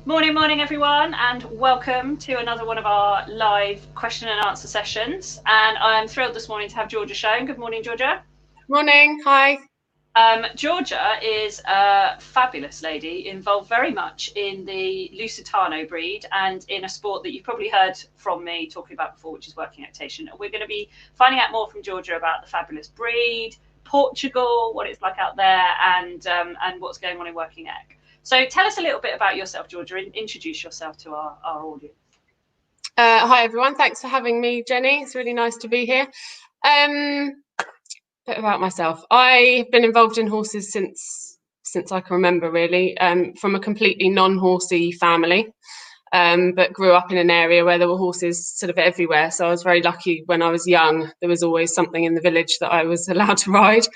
Morning everyone, and welcome to another one of our live question and answer sessions. And I'm thrilled this morning to have Georgia Shone. Good morning, Georgia. Morning, hi. Georgia is a fabulous lady, involved very much in the Lusitano breed and in a sport that you've probably heard from me talking about before, which is working equitation. We're going to be finding out more from Georgia about the fabulous breed, Portugal, what it's like out there, and what's going on in working eq. So tell us a little bit about yourself, Georgia, and introduce yourself to our audience. Hi everyone, thanks for having me, Jenny. It's really nice to be here. Bit about myself. I've been involved in horses since I can remember, really, from a completely non-horsey family, but grew up in an area where there were horses sort of everywhere. So I was very lucky when I was young. There was always something in the village that I was allowed to ride.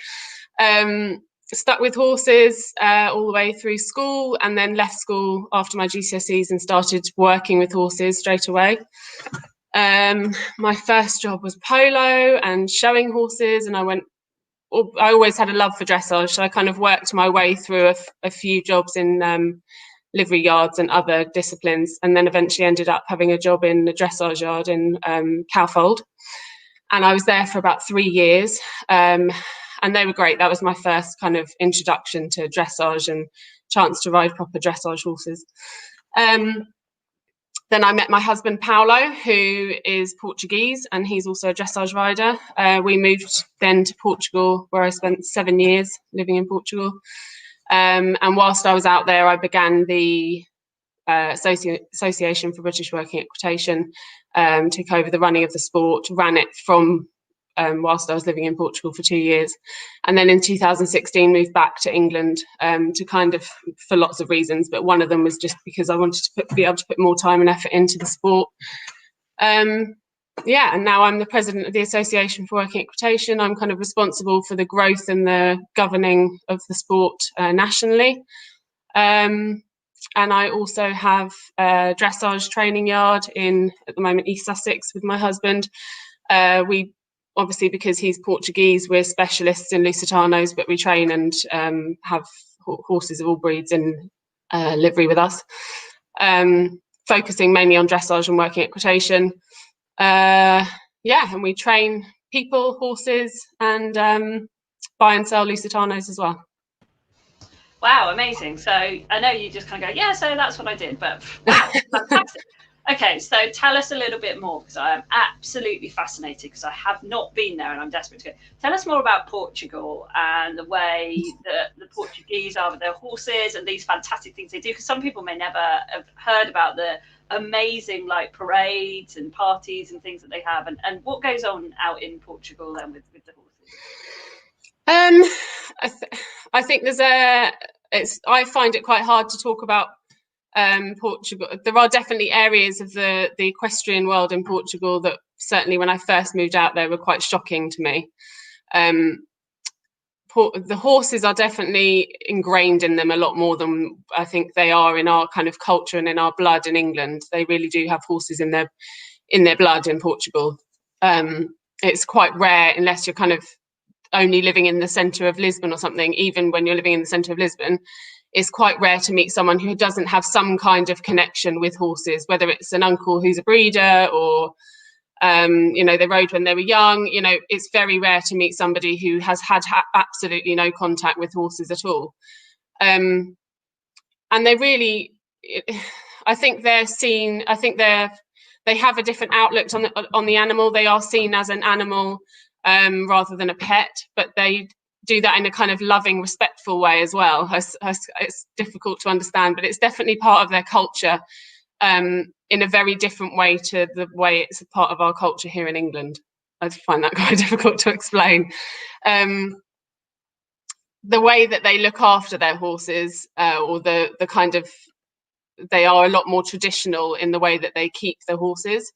Stuck with horses all the way through school, and then left school after my GCSEs and started working with horses straight away. My first job was polo and showing horses, and I always had a love for dressage, so I kind of worked my way through a few jobs in livery yards and other disciplines, and then eventually ended up having a job in the dressage yard in Cowfold, and I was there for about 3 years. And they were great. That was my first kind of introduction to dressage and chance to ride proper dressage horses. Then I met my husband, Paulo, who is Portuguese, and he's also a dressage rider. We moved then to Portugal, where I spent 7 years living in Portugal. And whilst I was out there, I began the Association for British Working Equitation, took over the running of the sport, ran it from whilst I was living in Portugal for 2 years. And then in 2016 moved back to England to kind of, for lots of reasons, but one of them was just because I wanted to be able to put more time and effort into the sport. And now I'm the president of the Association for Working Equitation. I'm kind of responsible for the growth and the governing of the sport nationally. And I also have a dressage training yard at the moment, East Sussex, with my husband. We obviously, because he's Portuguese, we're specialists in Lusitanos, but we train and have horses of all breeds in livery with us, focusing mainly on dressage and working equitation. And we train people, horses, and buy and sell Lusitanos as well. Wow, amazing. So I know you just kind of go, yeah, so that's what I did, but wow, fantastic. Okay, so tell us a little bit more, because I am absolutely fascinated, because I have not been there and I'm desperate to go. Tell us more about Portugal and the way that the Portuguese are with their horses and these fantastic things they do, because some people may never have heard about the amazing parades and parties and things that they have, and what goes on out in Portugal then with the horses. I think I find it quite hard to talk about Portugal. There are definitely areas of the equestrian world in Portugal that certainly when I first moved out there were quite shocking to me. The horses are definitely ingrained in them a lot more than I think they are in our kind of culture and in our blood in England. They really do have horses in their blood in Portugal. It's quite rare, unless you're kind of only living in the centre of Lisbon or something. Even when you're living in the centre of Lisbon, it's quite rare to meet someone who doesn't have some kind of connection with horses, whether it's an uncle who's a breeder or they rode when they were young. It's very rare to meet somebody who has had absolutely no contact with horses at all. And they really, I think they're seen, they have a different outlook on the animal. They are seen as an animal rather than a pet, but they do that in a kind of loving, respectful way as well. It's difficult to understand, but it's definitely part of their culture in a very different way to the way it's a part of our culture here in England. I find that quite difficult to explain. The way that they look after their horses, or the kind of, they are a lot more traditional in the way that they keep the horses.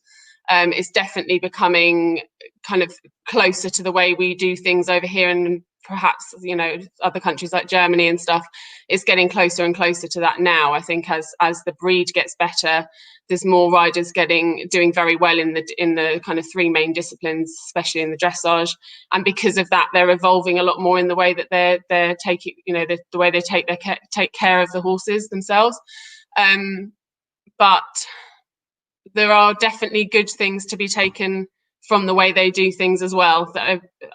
It's definitely becoming kind of closer to the way we do things over here, and perhaps other countries like Germany and stuff. It's getting closer and closer to that now. I think as the breed gets better, there's more riders doing very well in the kind of 3 main disciplines, especially in the dressage, and because of that they're evolving a lot more in the way that they're taking, the way they take care of the horses themselves. but there are definitely good things to be taken from the way they do things as well.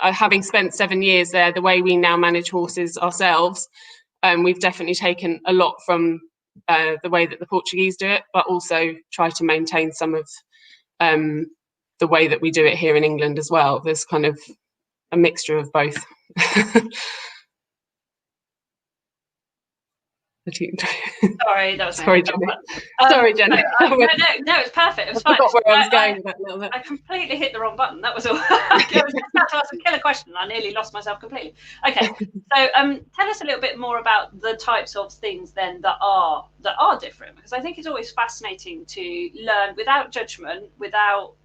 Having spent 7 years there, the way we now manage horses ourselves, we've definitely taken a lot from the way that the Portuguese do it, but also try to maintain some of the way that we do it here in England as well. There's kind of a mixture of both. Sorry, that was sorry, Jenny. Sorry, Jenny. No, it's perfect. It was fine. I forgot where I was going with that little bit. I completely hit the wrong button. That was all. I was just about to ask a killer question. I nearly lost myself completely. Okay, so tell us a little bit more about the types of things then that are different, because I think it's always fascinating to learn without judgment, without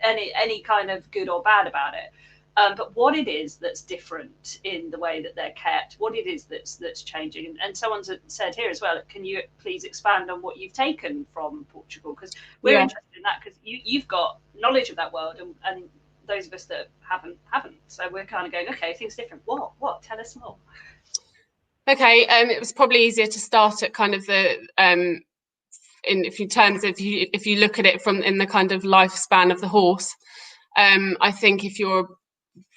any kind of good or bad about it. But what it is that's different in the way that they're kept, what it is that's changing. And someone's said here as well, can you please expand on what you've taken from Portugal? Because we're interested in that, because you've got knowledge of that world, and those of us that haven't. So we're kind of going, okay, things different. What? Tell us more. Okay, it was probably easier to start at kind of the if you look at it from in the kind of lifespan of the horse. I think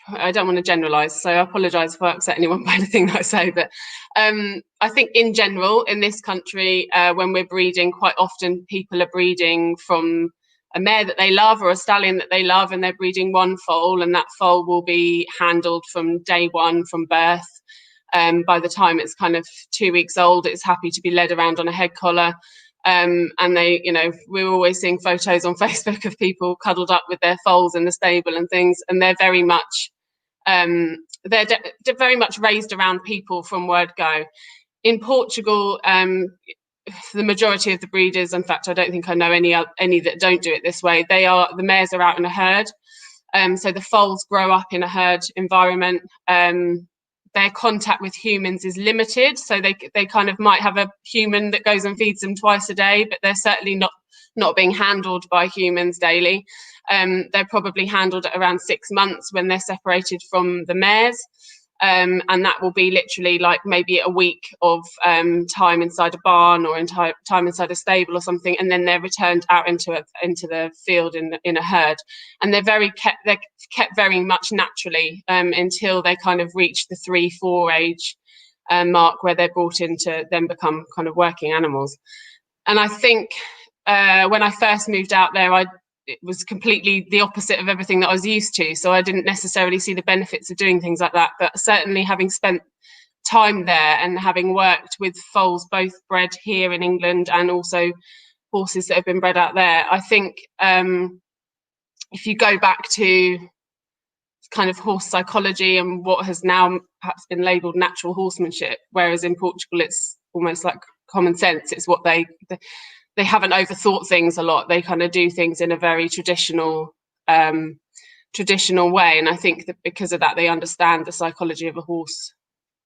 I don't want to generalize, so I apologize if I upset anyone by anything that I say, but I think in general in this country, when we're breeding, quite often people are breeding from a mare that they love or a stallion that they love, and they're breeding one foal, and that foal will be handled from day one, from birth. By the time it's kind of 2 weeks old, it's happy to be led around on a head collar. And they, we're always seeing photos on Facebook of people cuddled up with their foals in the stable and things, and they're very much very much raised around people from word go. In Portugal, the majority of the breeders, in fact, I don't think I know any that don't do it this way. The mares are out in a herd, so the foals grow up in a herd environment. Their contact with humans is limited, so they kind of might have a human that goes and feeds them twice a day, but they're certainly not being handled by humans daily. They're probably handled at around 6 months when they're separated from the mares, and that will be literally like maybe a week of time inside a barn or time inside a stable or something, and then they're returned out into the field in a herd, and they're kept very much naturally until they kind of reach the 3-4 age mark, where they're brought in to then become kind of working animals. And I think when I first moved out there, it was completely the opposite of everything that I was used to. So I didn't necessarily see the benefits of doing things like that. But certainly having spent time there and having worked with foals both bred here in England and also horses that have been bred out there, I think if you go back to kind of horse psychology and what has now perhaps been labelled natural horsemanship, whereas in Portugal it's almost like common sense. It's what they haven't overthought things a lot. They kind of do things in a very traditional way, and I think that because of that they understand the psychology of a horse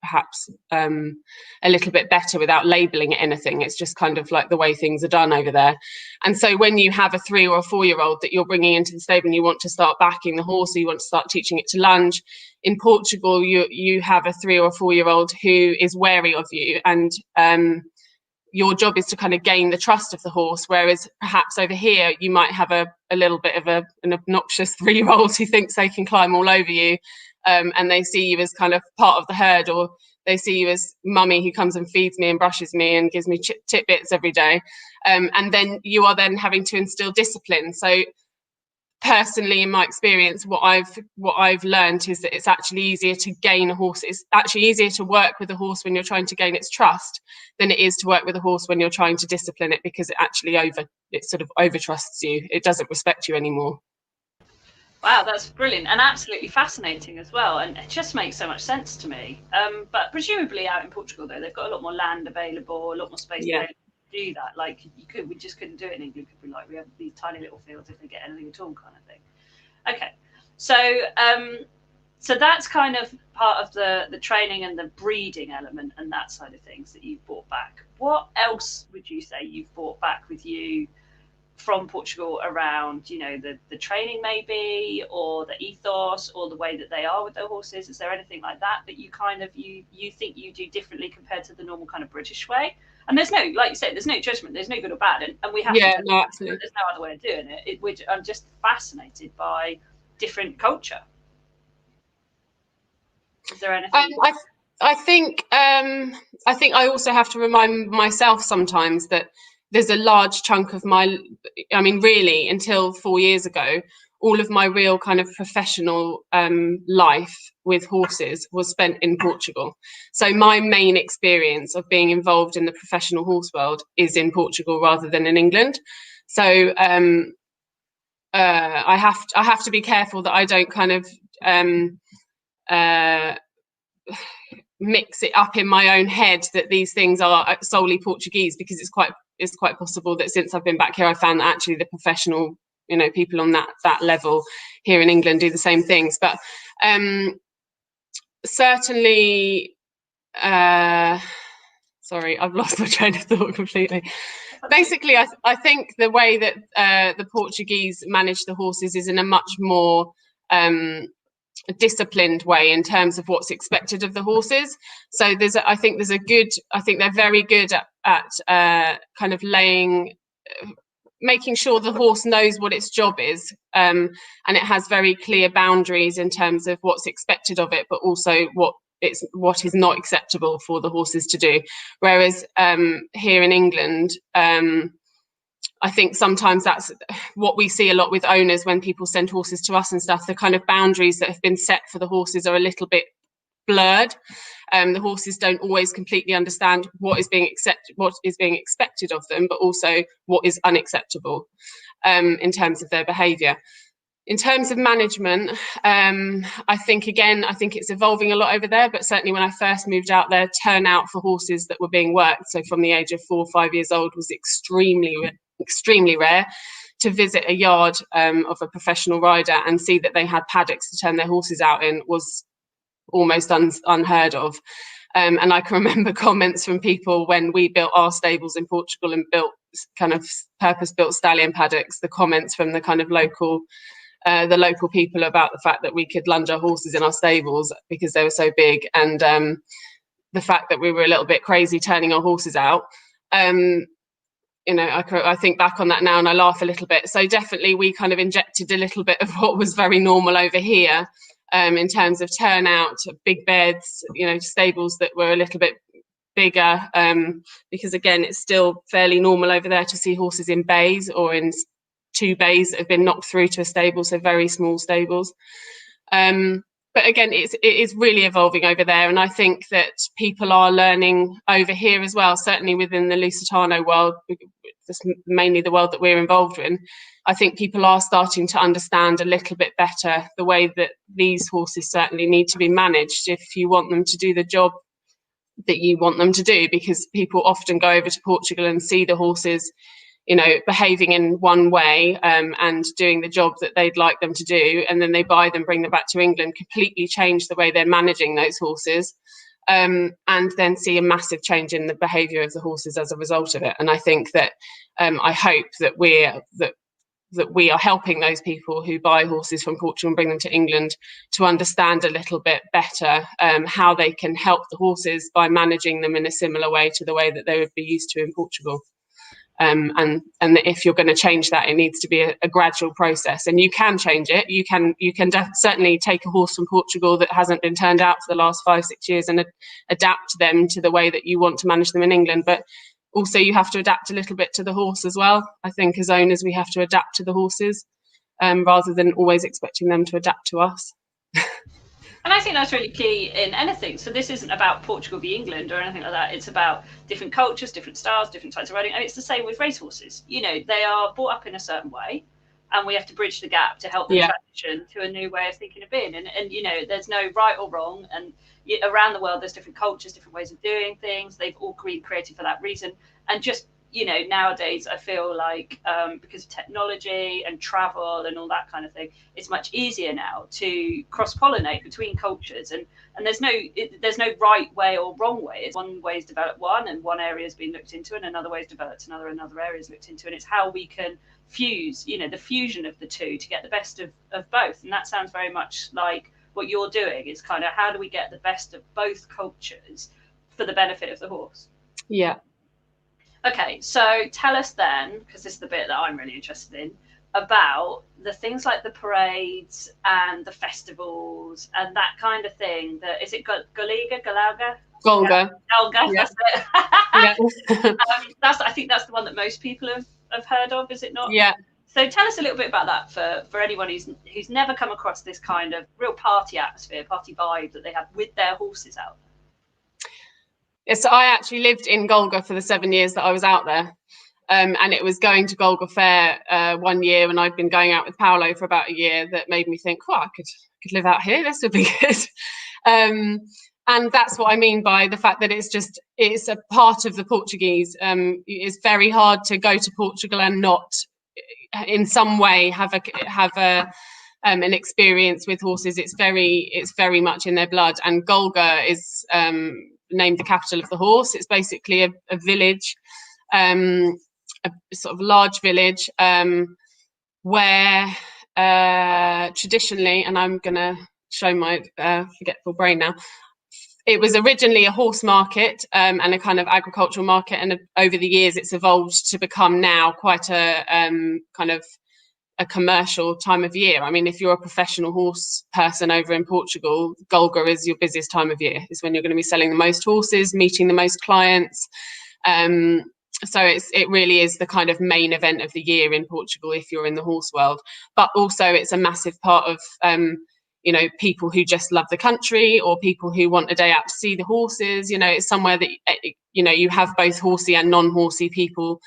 perhaps a little bit better without labeling it anything. It's just kind of like the way things are done over there. And so when you have a 3 or a 4-year-old that you're bringing into the stable and you want to start backing the horse, or you want to start teaching it to lunge, in Portugal you have a 3 or a 4-year-old who is wary of you, and your job is to kind of gain the trust of the horse, whereas perhaps over here you might have a little bit of an obnoxious 3-year-old who thinks they can climb all over you, and they see you as kind of part of the herd, or they see you as mummy who comes and feeds me and brushes me and gives me tidbits every day, and then you are then having to instill discipline. So personally, in my experience, what I've learned is that it's actually easier to gain a horse. It's actually easier to work with a horse when you're trying to gain its trust than it is to work with a horse when you're trying to discipline it, because it sort of over trusts you. It doesn't respect you anymore. Wow, that's brilliant and absolutely fascinating as well, and it just makes so much sense to me. But presumably out in Portugal, though, they've got a lot more land available, a lot more space available to do that. Like we just couldn't do it in England. Could be like, we have these tiny little fields if they get anything at all, kind of thing. Okay, so that's kind of part of the training and the breeding element and that side of things that you've brought back. What else would you say you've brought back with you from Portugal around, the training maybe, or the ethos, or the way that they are with their horses? Is there anything like that you kind of you think you do differently compared to the normal kind of British way? And there's no, like you said, there's no judgment, there's no good or bad, and we have yeah, to no, absolutely. there's no other way of doing it. I'm just fascinated by different culture. Is there anything? I think I also have to remind myself sometimes that there's a large chunk of my, I mean, really, until 4 years ago, all of my real kind of professional life with horses was spent in Portugal. So my main experience of being involved in the professional horse world is in Portugal rather than in England. So I have to be careful that I don't kind of mix it up in my own head that these things are solely Portuguese, because it's quite possible that since I've been back here, I found that actually the professional, people on that level here in England do the same things. But certainly, sorry, I've lost my train of thought completely. Basically, I think the way that the Portuguese manage the horses is in a much more disciplined way in terms of what's expected of the horses. So I think they're very good at kind of making sure the horse knows what its job is, and it has very clear boundaries in terms of what's expected of it, but also what is not acceptable for the horses to do. Whereas here in England, I think sometimes that's what we see a lot with owners when people send horses to us and stuff. The kind of boundaries that have been set for the horses are a little bit blurred. The horses don't always completely understand what is being expected of them, but also what is unacceptable in terms of their behaviour. In terms of management, I think it's evolving a lot over there, but certainly when I first moved out there, turnout for horses that were being worked, so from the age of 4 or 5 years old, was extremely rare. To visit a yard of a professional rider and see that they had paddocks to turn their horses out in was almost unheard of. And I can remember comments from people when we built our stables in Portugal and built kind of purpose-built stallion paddocks, the comments from the kind of local people about the fact that we could lunge our horses in our stables because they were so big, and the fact that we were a little bit crazy turning our horses out. I think back on that now and I laugh a little bit. So definitely we kind of injected a little bit of what was very normal over here in terms of turnout, big beds, stables that were a little bit bigger, because again, it's still fairly normal over there to see horses in bays or in 2 bays that have been knocked through to a stable, so very small stables. But again, it is really evolving over there, and I think that people are learning over here as well, certainly within the Lusitano world, just mainly the world that we're involved in. I think people are starting to understand a little bit better the way that these horses certainly need to be managed if you want them to do the job that you want them to do, because people often go over to Portugal and see the horses behaving in one way and doing the job that they'd like them to do, and then they buy them, bring them back to England, completely change the way they're managing those horses, and then see a massive change in the behaviour of the horses as a result of it. And I think that I hope that we are helping those people who buy horses from Portugal and bring them to England to understand a little bit better how they can help the horses by managing them in a similar way to the way that they would be used to in Portugal. And if you're going to change that, it needs to be a gradual process, and you can change it. You can certainly take a horse from Portugal that hasn't been turned out for the last 5-6 years and adapt them to the way that you want to manage them in England. But also you have to adapt a little bit to the horse as well. I think as owners, we have to adapt to the horses rather than always expecting them to adapt to us. And I think that's really key in anything. So this isn't about Portugal v England or anything like that. It's about different cultures, different styles, different types of riding. And it's the same with racehorses. They are brought up in a certain way, and we have to bridge the gap to help them transition to a new way of thinking of being. And there's no right or wrong. And around the world, there's different cultures, different ways of doing things. They've all been created for that reason. And just nowadays I feel like because of technology and travel and all that kind of thing, it's much easier now to cross-pollinate between cultures, and there's no right way or wrong way. It's one way is developed one, and one area has been looked into, and another way is developed another area is looked into, and it's how we can fuse the fusion of the two to get the best of both. And that sounds very much like what you're doing. Is kind of how do we get the best of both cultures for the benefit of the horse. Yeah, Okay, so tell us then, because this is the bit that I'm really interested in, about the things like the parades and the festivals and that kind of thing. That is it Golegã, Golga. Golga, Yeah. that's it. Yeah. I think that's the one that most people have heard of, is it not? Yeah. So tell us a little bit about that for anyone who's never come across this kind of real party atmosphere, party vibe that they have with their horses out. Yes, so I actually lived in Golga for the 7 years that I was out there. And it was going to Golga Fair 1 year, and I'd been going out with Paolo for about a year, that made me think, I could live out here. This would be good. And that's what I mean by the fact that it's a part of the Portuguese. It's very hard to go to Portugal and not, in some way, have an experience with horses. It's very much in their blood. And Golga is named the capital of the horse. It's basically a village. A sort of large village where traditionally, and I'm going to show my forgetful brain now, it was originally a horse market and a kind of agricultural market, and over the years it's evolved to become now quite a kind of a commercial time of year. I mean, if you're a professional horse person over in Portugal, Golga is your busiest time of year. It's when you're going to be selling the most horses, meeting the most clients. So it really is the kind of main event of the year in Portugal if you're in the horse world. But also it's a massive part of people who just love the country, or people who want a day out to see the horses. It's somewhere that you have both horsey and non-horsey people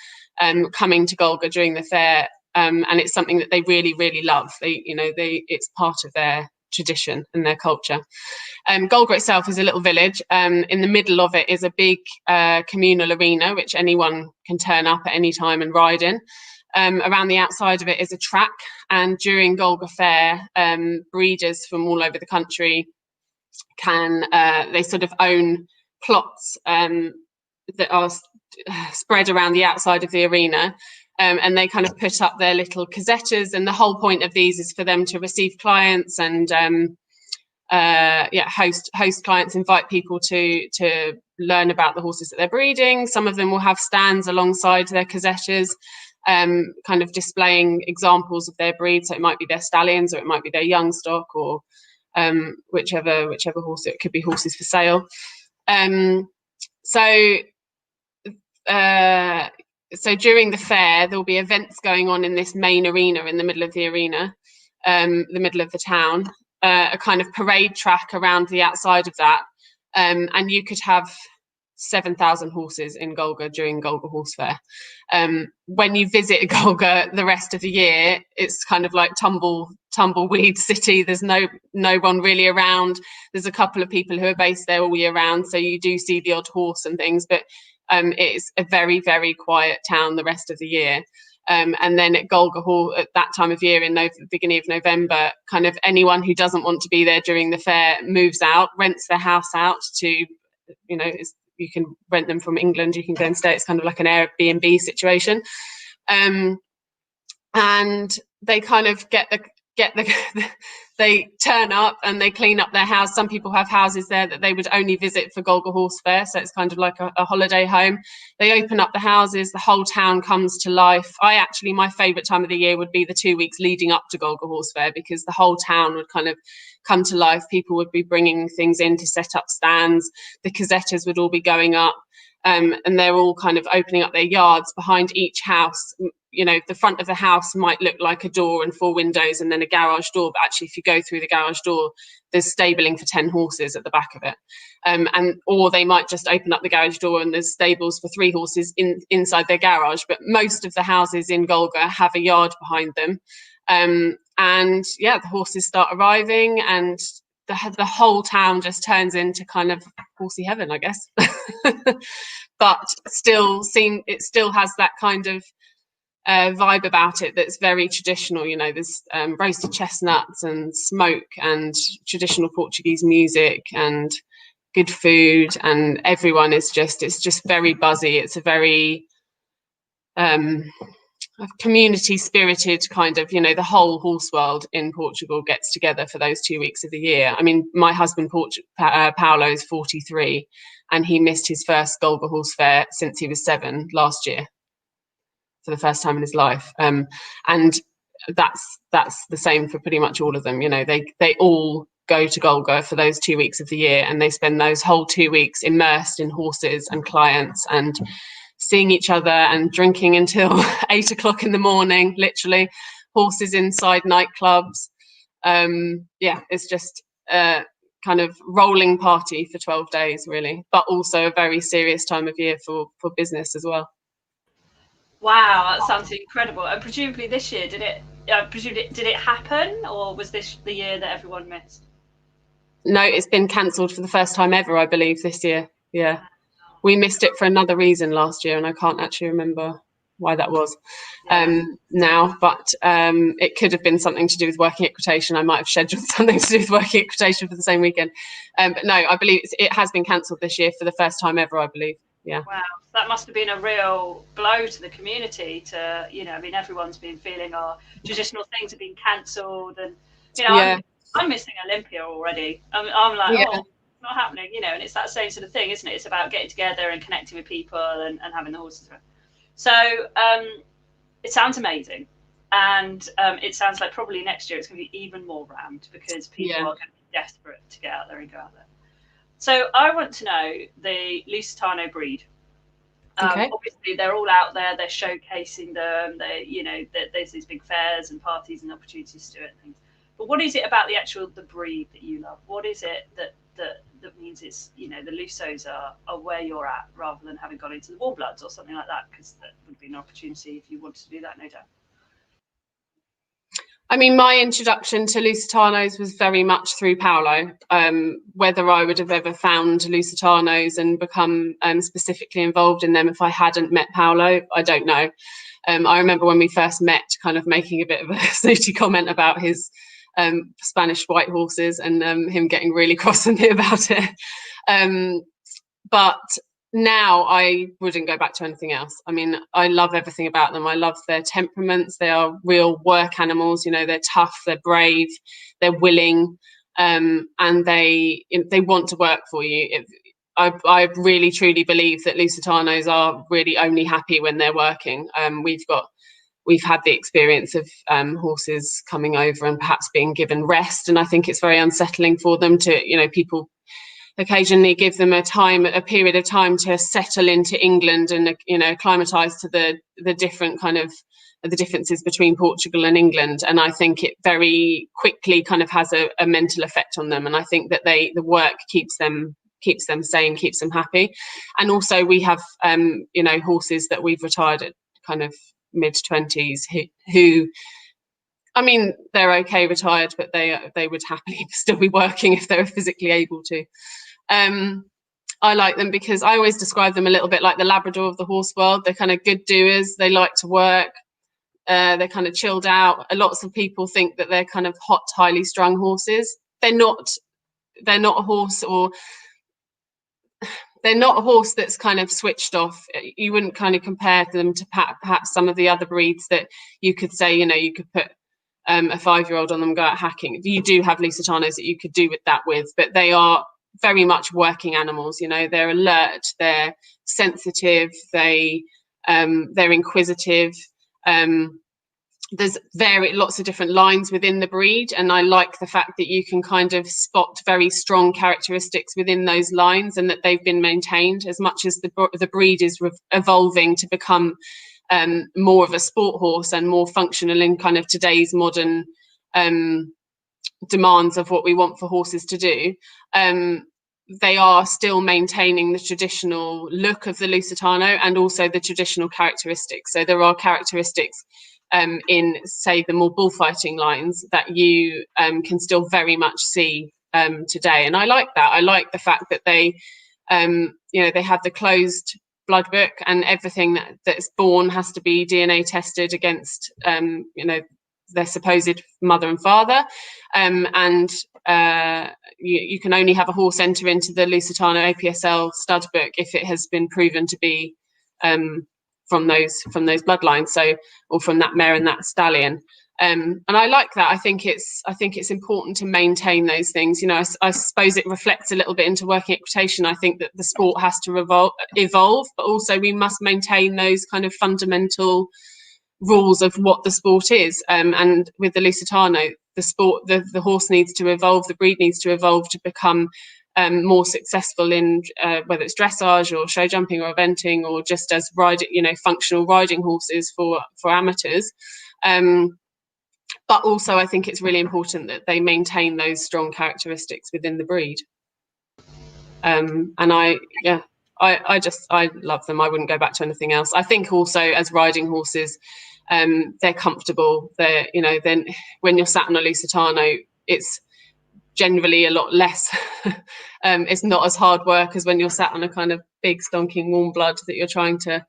coming to Golga during the fair, and it's something that they really, really love. It's part of their tradition and their culture. Golga itself is a little village. In the middle of it is a big communal arena, which anyone can turn up at any time and ride in. Around the outside of it is a track, and during Golga Fair, breeders from all over the country they sort of own plots that are spread around the outside of the arena. And they kind of put up their little casettas, and the whole point of these is for them to receive clients and host clients, invite people to learn about the horses that they're breeding. Some of them will have stands alongside their casettas, kind of displaying examples of their breed. So it might be their stallions, or it might be their young stock, or whichever horse. It could be horses for sale. So during the fair, there'll be events going on in this main arena in the middle of the arena, the middle of the town, a kind of parade track around the outside of that. And you could have 7,000 horses in Golga during Golga Horse Fair. When you visit Golga the rest of the year, it's kind of like tumbleweed city. There's no one really around. There's a couple of people who are based there all year round, so you do see the odd horse and things, but it's a very, very quiet town the rest of the year. And then at Golga Hall at that time of year, in the beginning of November, kind of anyone who doesn't want to be there during the fair moves out, rents their house out to, you can rent them from England, you can go and stay. It's kind of like an Airbnb situation. And they kind of they turn up and they clean up their house. Some people have houses there that they would only visit for Golga Horse Fair, so it's kind of like a holiday home. They open up the houses, the whole town comes to life. My favourite time of the year would be the 2 weeks leading up to Golga Horse Fair, because the whole town would kind of come to life. People would be bringing things in to set up stands. The casettas would all be going up. And they're all kind of opening up their yards. Behind each house, the front of the house might look like a door and 4 windows and then a garage door, but actually if you go through the garage door, there's stabling for 10 horses at the back of it. Or they might just open up the garage door and there's stables for 3 horses inside their garage. But most of the houses in Golga have a yard behind them. The horses start arriving, and the whole town just turns into kind of horsey heaven, I guess. But it still has that kind of vibe about it that's very traditional. There's roasted chestnuts and smoke and traditional Portuguese music and good food, and everyone it's just very buzzy. It's a very community spirited kind of, you know, the whole horse world in Portugal gets together for those 2 weeks of the year. I mean, my husband Paolo is 43 and he missed his first Golegã horse fair since he was 7 last year for the first time in his life. And that's the same for pretty much all of them. You know, they all go to Golegã for those 2 weeks of the year, and they spend those whole 2 weeks immersed in horses and clients and seeing each other and drinking until 8 o'clock in the morning, literally, horses inside nightclubs. Yeah, it's just a kind of rolling party for 12 days, really, but also a very serious time of year for business as well. Wow, that sounds incredible. And presumably this year, did it happen, or was this the year that everyone missed? No, it's been cancelled for the first time ever, I believe, this year. Yeah. We missed it for another reason last year, and I can't actually remember why that was now, but it could have been something to do with working equitation. I might have scheduled something to do with working equitation for the same weekend. But no, I believe it has been cancelled this year for the first time ever, I believe. Yeah. Wow, that must have been a real blow to the community to, you know, I mean, everyone's been feeling our traditional things have been cancelled, and, you know, I'm missing Olympia already. I'm like, oh, not happening, you know, and it's that same sort of thing, isn't it? It's about getting together and connecting with people and having the horses around. So it sounds amazing, and it sounds like probably next year it's going to be even more rammed because people are going to be desperate to get out there and go out there. So I want to know the Lusitano breed. Obviously, they're all out there. They're showcasing them. They, you know, there's these big fairs and parties and opportunities to do it and things. But what is it about the breed that you love? What is it that means it's, you know, the Lusos are where you're at rather than having gone into the Warbloods or something like that? Because that would be an opportunity if you wanted to do that, no doubt. I mean, my introduction to Lusitanos was very much through Paolo. Whether I would have ever found Lusitanos and become specifically involved in them if I hadn't met Paolo, I don't know. I remember when we first met, kind of making a bit of a snooty comment about his Spanish white horses and him getting really cross with me about it. But now I wouldn't go back to anything else. I mean, I love everything about them. I love their temperaments. They are real work animals. You know, they're tough, they're brave, they're willing, and they want to work for you. I really truly believe that Lusitanos are really only happy when they're working. We've had the experience of horses coming over and perhaps being given rest, and I think it's very unsettling for them to, you know, people occasionally give them a period of time to settle into England and, you know, acclimatise to the different kind of the differences between Portugal and England. And I think it very quickly kind of has a mental effect on them. And I think that the work keeps them sane, keeps them happy. And also we have you know, horses that we've retired at kind of mid-20s who I mean, they're okay retired, but they would happily still be working if they were physically able to. I like them because I always describe them a little bit like the Labrador of the horse world. They're kind of good doers. They like to work. They're kind of chilled out. Lots of people think that they're kind of hot, highly strung horses. They're not a horse, or they're not a horse that's kind of switched off. You wouldn't kind of compare them to perhaps some of the other breeds that you could say, you know, you could put a 5-year-old on them and go out hacking. You do have Lusitanos that you could do with that with, but they are very much working animals. You know, they're alert, they're sensitive, they're inquisitive. There's lots of different lines within the breed, and I like the fact that you can kind of spot very strong characteristics within those lines and that they've been maintained, as much as the breed is evolving to become more of a sport horse and more functional in kind of today's modern demands of what we want for horses to do. They are still maintaining the traditional look of the Lusitano and also the traditional characteristics. So there are characteristics in, say, the more bullfighting lines that you can still very much see today. And I like that. I like the fact that they, you know, they have the closed blood book, and everything that's born has to be DNA tested against, you know, their supposed mother and father. And you can only have a horse enter into the Lusitano APSL stud book if it has been proven to be from those bloodlines, so, or from that mare and that stallion. And I like that. I think it's important to maintain those things. You know, I suppose it reflects a little bit into working equitation. I think that the sport has to evolve, but also we must maintain those kind of fundamental rules of what the sport is. And with the Lusitano, the sport, the horse needs to evolve, the breed needs to evolve to become more successful in whether it's dressage or show jumping or eventing, or just as riding, you know, functional riding horses for amateurs. But also I think it's really important that they maintain those strong characteristics within the breed. And I love them. I wouldn't go back to anything else. I think also as riding horses, they're comfortable. They're, you know, then when you're sat on a Lusitano, it's generally a lot less. It's not as hard work as when you're sat on a kind of big stonking warm blood that you're trying to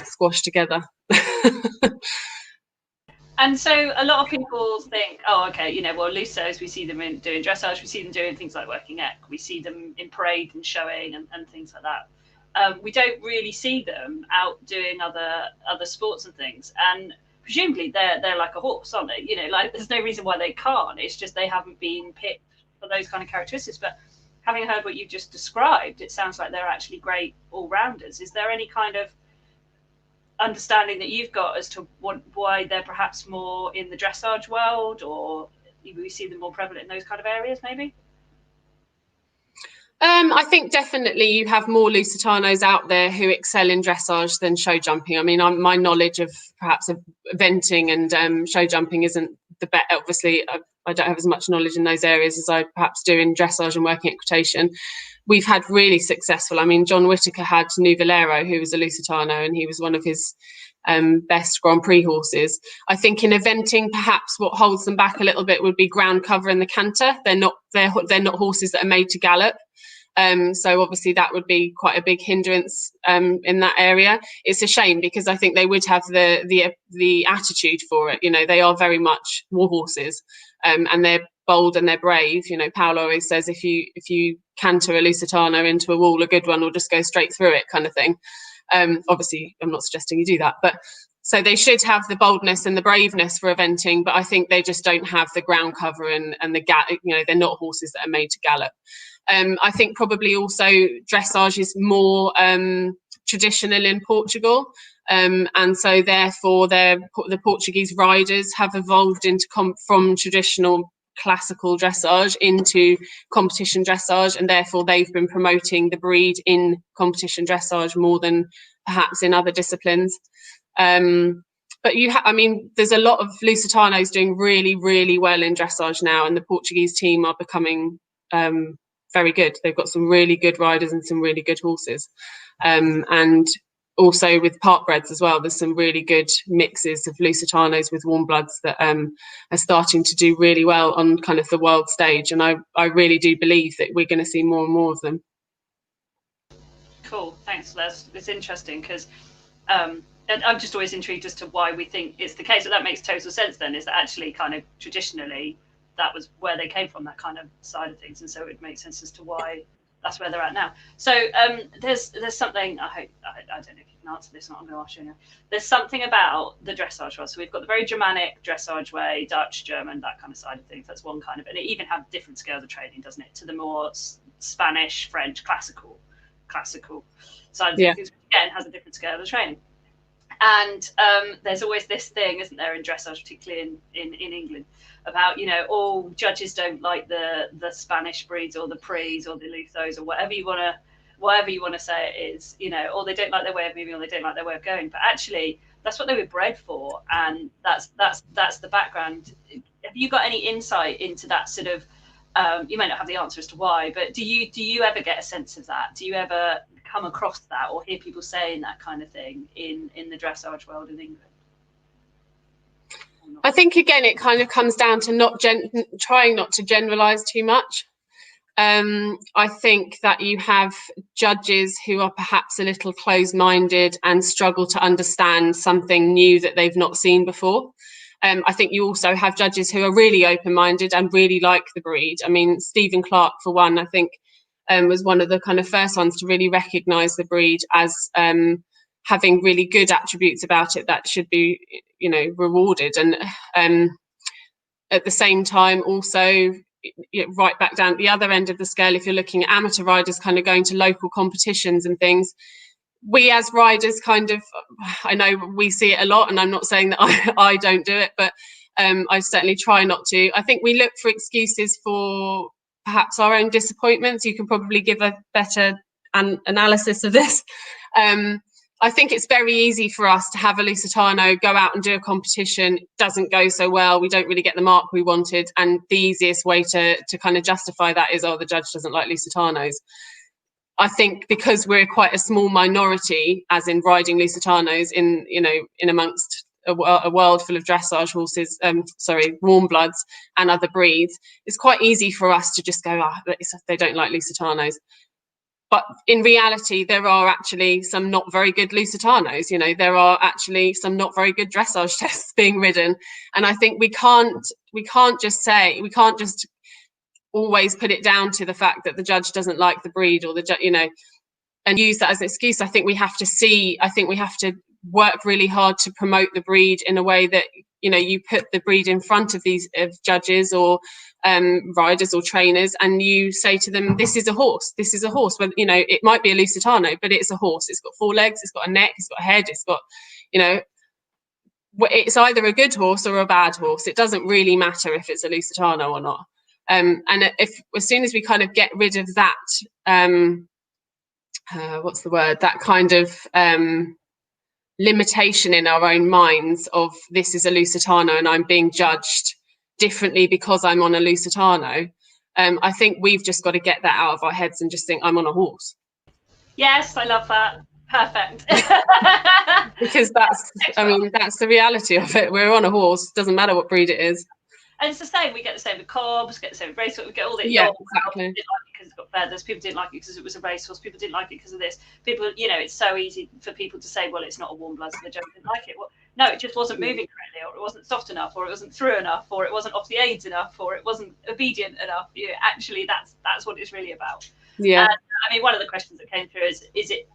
squash together. And so a lot of people think, oh, okay, you know, well, Lusos, we see them doing dressage, we see them doing things like working eq, we see them in parade and showing and things like that. We don't really see them out doing other sports and things. And presumably they're like a horse, aren't they? You know, like there's no reason why they can't. It's just they haven't been picked for those kind of characteristics. But having heard what you've just described, it sounds like they're actually great all-rounders. Is there any kind of understanding that you've got as to why they're perhaps more in the dressage world, or we see them more prevalent in those kind of areas maybe? I think definitely you have more Lusitanos out there who excel in dressage than show jumping. I mean, my knowledge of perhaps eventing and show jumping isn't the best. Obviously, I don't have as much knowledge in those areas as I perhaps do in dressage and working equitation. We've had really successful. I mean, John Whitaker had Nuvolero, who was a Lusitano, and he was one of his best Grand Prix horses. I think in eventing, perhaps what holds them back a little bit would be ground cover and the canter. They're not horses that are made to gallop. So obviously that would be quite a big hindrance in that area. It's a shame because I think they would have the attitude for it. You know, they are very much war horses, and they're bold and they're brave. You know, Paolo always says if you canter a Lusitano into a wall, a good one will just go straight through it, kind of thing. Obviously, I'm not suggesting you do that, but so they should have the boldness and the braveness for eventing, but I think they just don't have the ground cover and the you know, they're not horses that are made to gallop. I think probably also dressage is more traditional in Portugal, and so therefore the Portuguese riders have evolved into from traditional classical dressage into competition dressage, and therefore they've been promoting the breed in competition dressage more than perhaps in other disciplines. But I mean, there's a lot of Lusitanos doing really, really well in dressage now, and the Portuguese team are becoming very good. They've got some really good riders and some really good horses. And also with parkbreds as well, there's some really good mixes of Lusitanos with warm bloods that are starting to do really well on kind of the world stage. And I really do believe that we're going to see more and more of them. Cool, thanks. It's interesting because and I'm just always intrigued as to why we think it's the case. So that makes total sense then, is that actually kind of traditionally that was where they came from, that kind of side of things, and so it makes sense as to why that's where they're at now. So there's something, I don't know if you can answer this, or I'm going to ask you now. There's something about the dressage world. So we've got the very Germanic dressage way, Dutch, German, that kind of side of things. That's one kind of, and it even has different scales of training, doesn't it, to the more Spanish, French, classical side of things. Again, has a different scale of training. And there's always this thing, isn't there, in dressage, particularly in England, about, you know, all judges don't like the Spanish breeds or the Prix or the Luthos or whatever you want to say it is, you know, or they don't like their way of moving or they don't like their way of going. But actually, that's what they were bred for, and that's the background. Have you got any insight into that sort of? You may not have the answer as to why, but do you ever get a sense of that? Do you ever come across that or hear people saying that kind of thing in the dressage world in England? I think again it kind of comes down to trying not to generalize too much. I think that you have judges who are perhaps a little closed-minded and struggle to understand something new that they've not seen before. I think you also have judges who are really open-minded and really like the breed. I mean, Stephen Clark, for one, I think was one of the kind of first ones to really recognise the breed as having really good attributes about it that should be, rewarded. And at the same time, also, right back down at the other end of the scale, if you're looking at amateur riders kind of going to local competitions and things, we as riders I know we see it a lot, and I'm not saying that I don't do it, but I certainly try not to. I think we look for excuses for perhaps our own disappointments. You can probably give a better analysis of this. I think it's very easy for us to have a Lusitano, go out and do a competition, doesn't go so well, we don't really get the mark we wanted, and the easiest way to kind of justify that is, oh, the judge doesn't like Lusitanos. I think because we're quite a small minority, as in riding Lusitanos in amongst a world full of dressage horses, warm bloods and other breeds, it's quite easy for us to just go, they don't like Lusitanos. But in reality, there are actually some not very good Lusitanos. There are actually some not very good dressage tests being ridden, and I think we can't just always put it down to the fact that the judge doesn't like the breed, or and use that as an excuse. I think we have to work really hard to promote the breed in a way that you put the breed in front of these judges or riders or trainers, and you say to them, this is a horse. Well, it might be a Lusitano, but it's a horse. It's got 4 legs, it's got a neck, it's got a head, it's got, it's either a good horse or a bad horse. It doesn't really matter if it's a Lusitano or not. And as soon as we kind of get rid of that, that kind of limitation in our own minds of, this is a Lusitano and I'm being judged differently because I'm on a Lusitano, I think we've just got to get that out of our heads and just think, I'm on a horse. Yes, I love that. Perfect. Because that's the reality of it. We're on a horse, doesn't matter what breed it is. And it's the same. We get the same with cobs, get the same with racehorse. We get all the exactly. People didn't like it because it's got feathers. People didn't like it because it was a racehorse. People didn't like it because of this. People, it's so easy for people to say, well, it's not a warm blood, so the judge didn't like it. Well, no, it just wasn't moving correctly, or it wasn't soft enough, or it wasn't through enough, or it wasn't off the aids enough, or it wasn't obedient enough. Actually, that's what it's really about. Yeah. One of the questions that came through is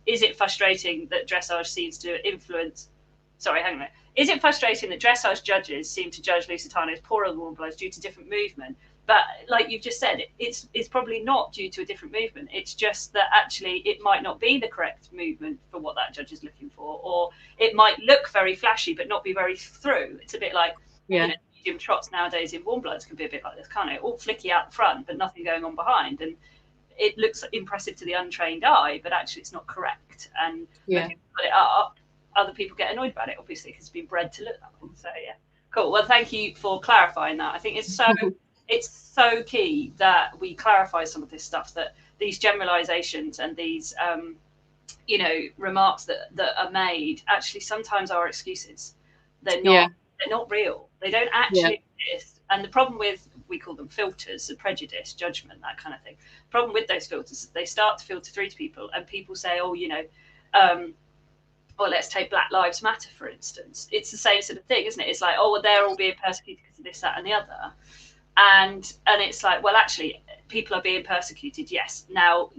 it frustrating that dressage seems to influence? Sorry, hang on a minute. Is it frustrating that dressage judges seem to judge Lusitanos poorer than warm bloods due to different movement? But like you've just said, it's probably not due to a different movement. It's just that actually it might not be the correct movement for what that judge is looking for, or it might look very flashy but not be very through. It's a bit like medium trots nowadays in warm bloods can be a bit like this, can't it? All flicky out the front but nothing going on behind, and it looks impressive to the untrained eye, but actually it's not correct. And when you put it up, other people get annoyed about it, obviously, because it's been bred to look that way. So cool. Well, thank you for clarifying that. I think it's so key that we clarify some of this stuff, that these generalizations and these remarks that are made actually sometimes are excuses. They're not real. They don't actually exist. And the problem with, we call them filters, the prejudice, judgment, that kind of thing. The problem with those filters is they start to filter through to people, and people say, well, let's take Black Lives Matter, for instance. It's the same sort of thing, isn't it? It's like, oh, well, they're all being persecuted because of this, that, and the other. And it's like, well, actually, people are being persecuted, yes. Now,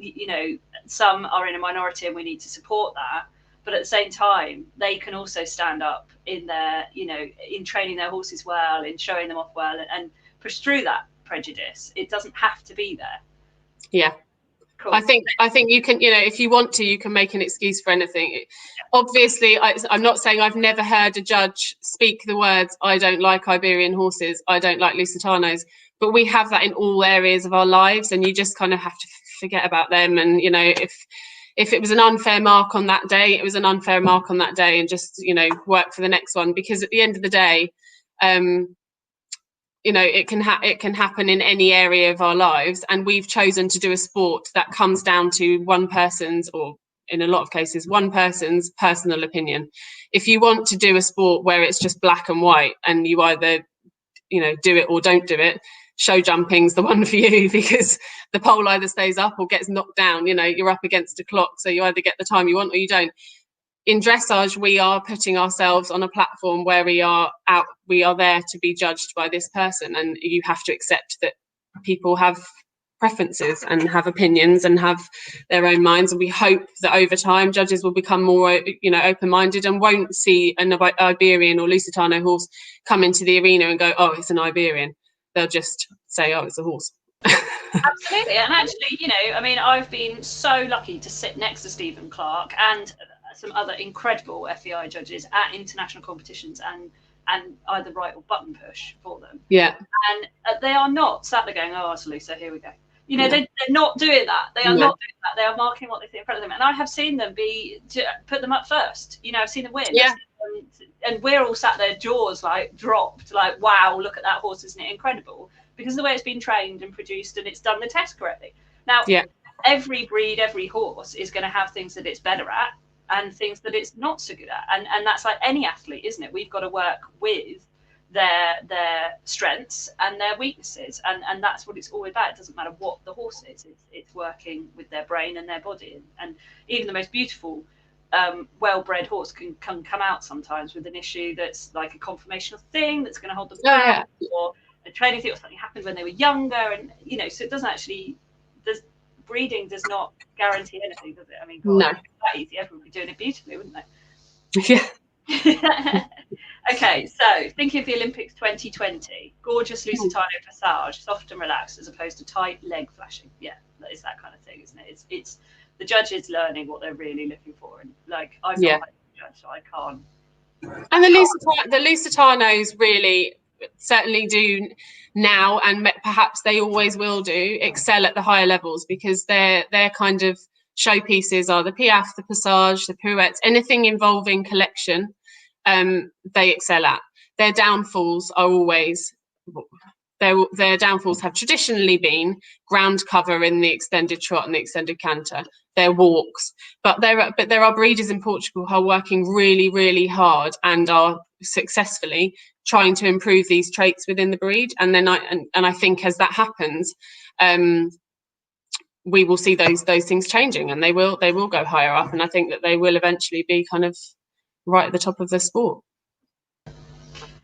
some are in a minority and we need to support that. But at the same time, they can also stand up in their, in training their horses well, in showing them off well, and push through that prejudice. It doesn't have to be there. Yeah. Cool. I think you can, if you want to, you can make an excuse for anything. Obviously, I'm not saying I've never heard a judge speak the words, I don't like Iberian horses, I don't like Lusitanos, but we have that in all areas of our lives, and you just kind of have to forget about them. And, if it was an unfair mark on that day, it was an unfair mark on that day, and just, work for the next one. Because at the end of the day, it can happen in any area of our lives, and we've chosen to do a sport that comes down to one person's, or in a lot of cases, one person's personal opinion. If you want to do a sport where it's just black and white, and you either, do it or don't do it, show jumping's the one for you, because the pole either stays up or gets knocked down. You're up against a clock, so you either get the time you want or you don't. In dressage, we are putting ourselves on a platform where we are there to be judged by this person, and you have to accept that people have preferences and have opinions and have their own minds, and we hope that over time judges will become more, you know, open-minded and won't see an Iberian or Lusitano horse come into the arena and go, oh, it's an Iberian. They'll just say, oh, it's a horse. Absolutely. And actually, you know, I mean, I've been so lucky to sit next to Stephen Clark and some other incredible FEI judges at international competitions and either right or button push for them. Yeah. And they are not sat there going, oh, it's Lusa, here we go. You know, they're not doing that. They are not doing that. They are marking what they see in front of them. And I have seen them put them up first. You know, I've seen them win. Yeah. And we're all sat there, jaws like dropped, like, wow, look at that horse, isn't it incredible? Because of the way it's been trained and produced and it's done the test correctly. Now, every breed, every horse is going to have things that it's better at and things that it's not so good at. And that's like any athlete, isn't it? We've got to work with their strengths and their weaknesses. And that's what it's all about. It doesn't matter what the horse is. It's working with their brain and their body. And even the most beautiful, well-bred horse can come out sometimes with an issue that's like a conformational thing that's going to hold them back, or a training thing, or something happened when they were younger, and you know, so it doesn't actually. Breeding does not guarantee anything, does it? I mean, God, if it was that easy, everyone would be doing it beautifully, wouldn't they? Yeah. Okay, so thinking of the Olympics 2020, gorgeous Lusitano passage, soft and relaxed as opposed to tight leg flashing. Yeah, that is that kind of thing, isn't it? It's the judges learning what they're really looking for, and like I'm not a judge, so I can't. And the Lusitanos really certainly do now, and perhaps they always will do, excel at the higher levels, because their kind of showpieces are the piaffe, the passage, the pirouettes, anything involving collection. They excel at. Their downfalls are always their downfalls have traditionally been ground cover in the extended trot and the extended canter, their walks, but there are breeders in Portugal who are working really, really hard and are successfully trying to improve these traits within the breed. And then I think as that happens, we will see those things changing, and they will go higher up, and I think that they will eventually be kind of right at the top of the sport.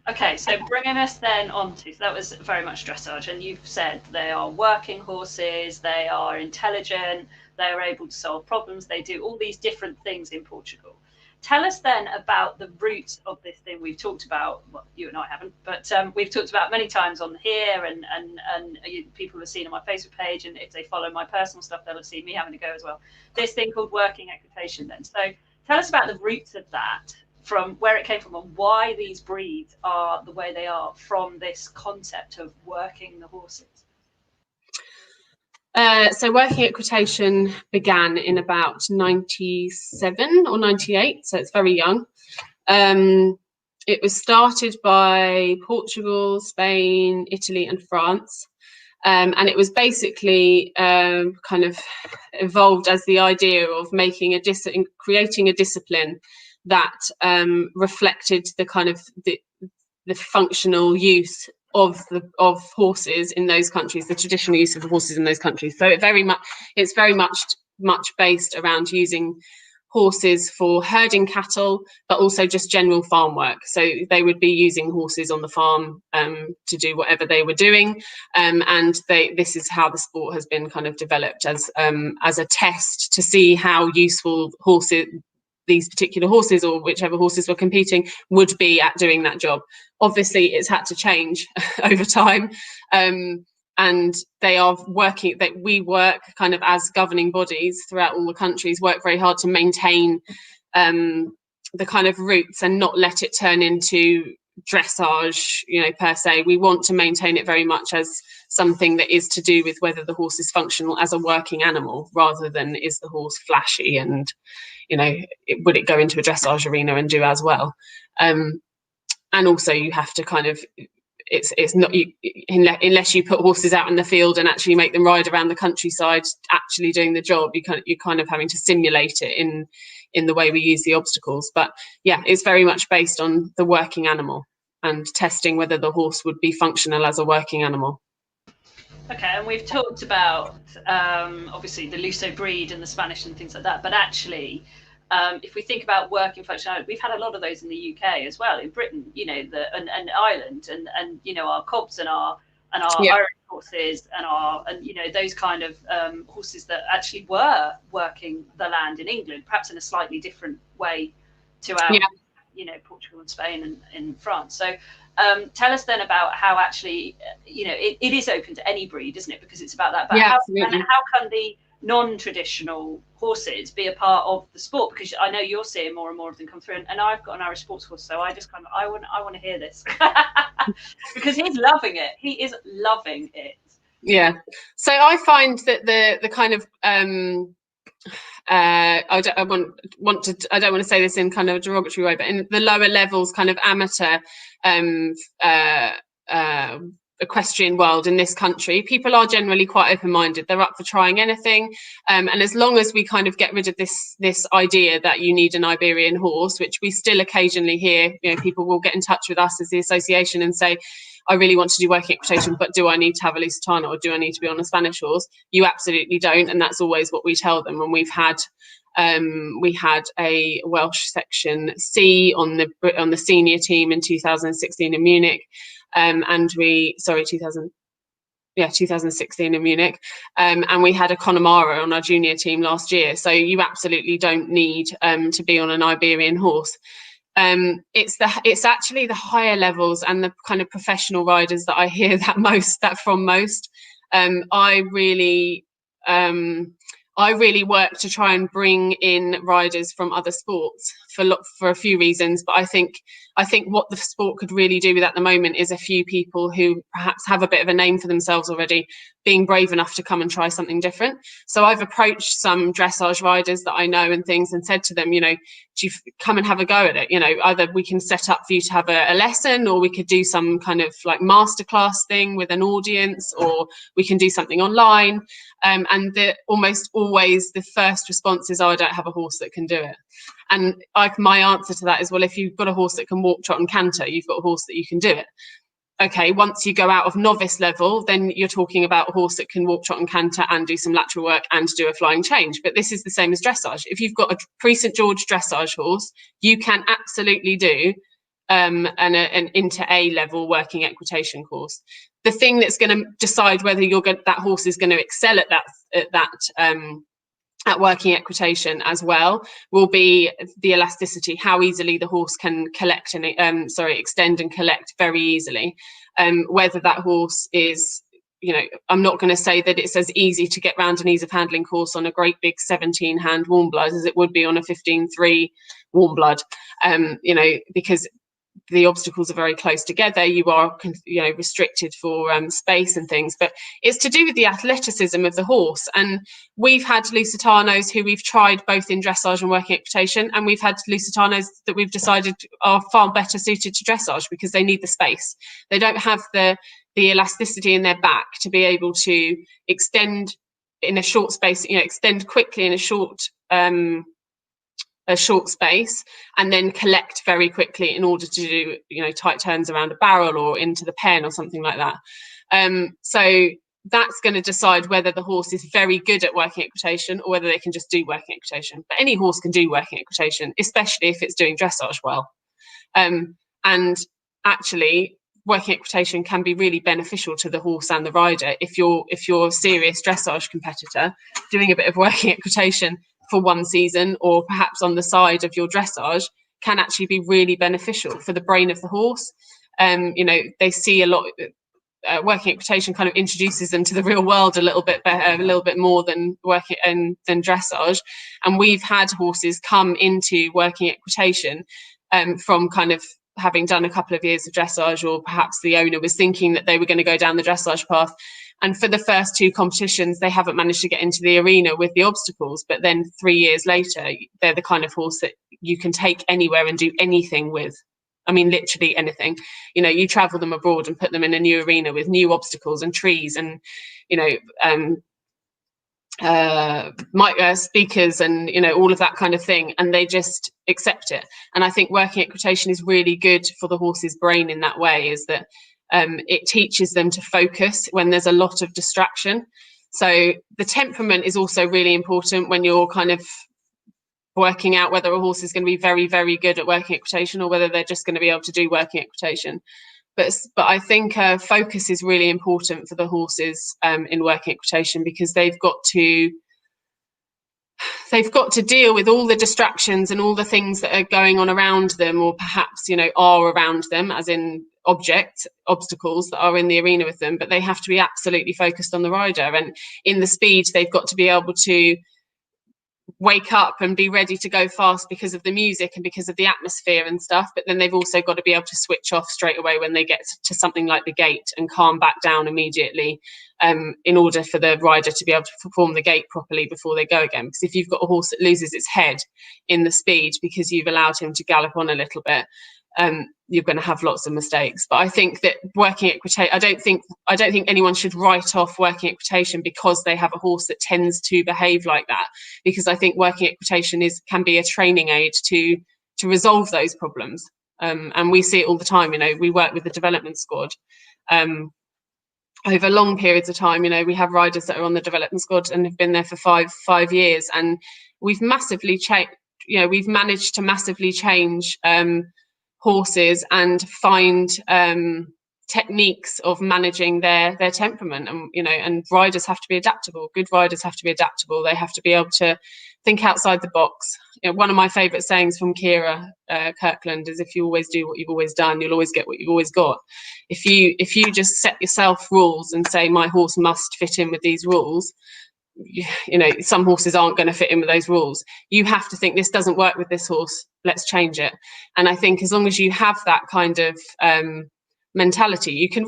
Okay, so bringing us then on to, so that was very much dressage, and you've said they are working horses, they are intelligent, they are able to solve problems, they do all these different things in Portugal. Tell us then about the roots of this thing we've talked about. Well, you and I haven't, but we've talked about many times on here, and people have seen on my Facebook page, and if they follow my personal stuff, they'll have seen me having a go as well. This thing called working equitation then. So tell us about the roots of that, from where it came from and why these breeds are the way they are from this concept of working the horses. So working equitation began in about 97 or 98, so it's very young. It was started by Portugal, Spain, Italy and France, and it was basically kind of evolved as the idea of making creating a discipline that reflected the kind of the functional use of horses in those countries, the traditional use of the horses in those countries. So it's very much based around using horses for herding cattle, but also just general farm work. So they would be using horses on the farm to do whatever they were doing, and this is how the sport has been kind of developed as a test to see how useful these particular horses, or whichever horses were competing, would be at doing that job. Obviously, it's had to change over time, and they are working. That we work kind of as governing bodies throughout all the countries, work very hard to maintain the kind of roots and not let it turn into dressage, per se. We want to maintain it very much as something that is to do with whether the horse is functional as a working animal, rather than is the horse flashy and would it go into a dressage arena and do as well. And also you have to kind of, it's not, unless you put horses out in the field and actually make them ride around the countryside actually doing the job, you're kind of having to simulate it in the way we use the obstacles. But yeah, it's very much based on the working animal and testing whether the horse would be functional as a working animal. Okay, and we've talked about obviously the Luso breed and the Spanish and things like that, but actually if we think about working functionality, we've had a lot of those in the UK as well, in Britain, and Ireland, and our cobs and our and our Irish horses and you know, those kind of horses that actually were working the land in England, perhaps in a slightly different way to our, you know, Portugal and Spain and France. So tell us then about how actually, you know, it is open to any breed, isn't it? Because it's about that. But how can the non-traditional horses be a part of the sport? Because I know you're seeing more and more of them come through, and I've got an Irish sports horse, so I just kind of I want to hear this because he's loving it. He is loving it. Yeah. So I find that the kind of I don't want to say this in kind of a derogatory way, but in the lower levels, kind of amateur equestrian world in this country, people are generally quite open-minded. They're up for trying anything, and as long as we kind of get rid of this idea that you need an Iberian horse, which we still occasionally hear, you know, people will get in touch with us as the association and say, I really want to do working equitation, but do I need to have a Lusitano, or do I need to be on a Spanish horse? You absolutely don't, and that's always what we tell them. And we had a Welsh section C on the senior team in 2016 in Munich, and 2016 in Munich, and we had a Connemara on our junior team last year. So you absolutely don't need to be on an Iberian horse. It's actually the higher levels and the kind of professional riders that I hear that from most. I really work to try and bring in riders from other sports for a few reasons, but I think what the sport could really do with at the moment is a few people who perhaps have a bit of a name for themselves already being brave enough to come and try something different. So I've approached some dressage riders that I know and things and said to them, you know, do you come and have a go at it? You know, either we can set up for you to have a lesson, or we could do some kind of like masterclass thing with an audience, or we can do something online. And almost always the first response is, oh, I don't have a horse that can do it. And my answer to that is, well, if you've got a horse that can walk, trot and canter, you've got a horse that you can do it. Okay, once you go out of novice level, then you're talking about a horse that can walk, trot and canter and do some lateral work and do a flying change. But this is the same as dressage. If you've got a pre-St George dressage horse, you can absolutely do an into A level working equitation course. The thing that's going to decide whether that horse is going to excel at working equitation as well will be the elasticity, how easily the horse can collect and extend and collect very easily. Whether that horse is, you know, I'm not going to say that it's as easy to get round an ease of handling course on a great big 17 hand warm blood as it would be on a 15-3 warm blood, you know, because the obstacles are very close together. You are, you know, restricted for space and things, but it's to do with the athleticism of the horse. And we've had Lusitanos who we've tried both in dressage and working equitation, and we've had Lusitanos that we've decided are far better suited to dressage because they need the space. They don't have the elasticity in their back to be able to extend in a short space, you know, extend quickly in a short space and then collect very quickly in order to do, you know, tight turns around a barrel or into the pen or something like that. So that's going to decide whether the horse is very good at working equitation or whether they can just do working equitation. But any horse can do working equitation, especially if it's doing dressage well. And actually, working equitation can be really beneficial to the horse and the rider. If you're a serious dressage competitor, doing a bit of working equitation for one season or perhaps on the side of your dressage can actually be really beneficial for the brain of the horse. You know, they see a lot. Working equitation kind of introduces them to the real world a little bit better, a little bit more than than dressage. And we've had horses come into working equitation from kind of having done a couple of years of dressage, or perhaps the owner was thinking that they were going to go down the dressage path. And for the first two competitions, they haven't managed to get into the arena with the obstacles. But then 3 years later, they're the kind of horse that you can take anywhere and do anything with. I mean, literally anything. You know, you travel them abroad and put them in a new arena with new obstacles and trees and, you know, speakers and, you know, all of that kind of thing, and they just accept it. And I think working equitation is really good for the horse's brain in that way, is that it teaches them to focus when there's a lot of distraction. So the temperament is also really important when you're kind of working out whether a horse is going to be very, very good at working equitation or whether they're just going to be able to do working equitation. But I think focus is really important for the horses in working equitation, because they've got to deal with all the distractions and all the things that are going on around them, or perhaps, you know, are around them, as in obstacles that are in the arena with them, but they have to be absolutely focused on the rider. And in the speed, they've got to be able to wake up and be ready to go fast because of the music and because of the atmosphere and stuff, but then they've also got to be able to switch off straight away when they get to something like the gate and calm back down immediately, in order for the rider to be able to perform the gate properly before they go again. Because if you've got a horse that loses its head in the speed because you've allowed him to gallop on a little bit, you're going to have lots of mistakes. But I think that working equitation, I don't think anyone should write off working equitation because they have a horse that tends to behave like that, because I think working equitation can be a training aid to resolve those problems, and we see it all the time. You know, we work with the development squad over long periods of time. You know, we have riders that are on the development squad and have been there for five years, and we've massively changed. You know, we've managed to massively change horses and find techniques of managing their temperament. And, you know, and riders have to be adaptable. Good riders have to be adaptable. They have to be able to think outside the box. You know, one of my favorite sayings from Kira Kirkland is, if you always do what you've always done, you'll always get what you've always got. If you just set yourself rules and say, my horse must fit in with these rules, you know, some horses aren't going to fit in with those rules. You have to think, this doesn't work with this horse, let's change it. And I think as long as you have that kind of mentality, you can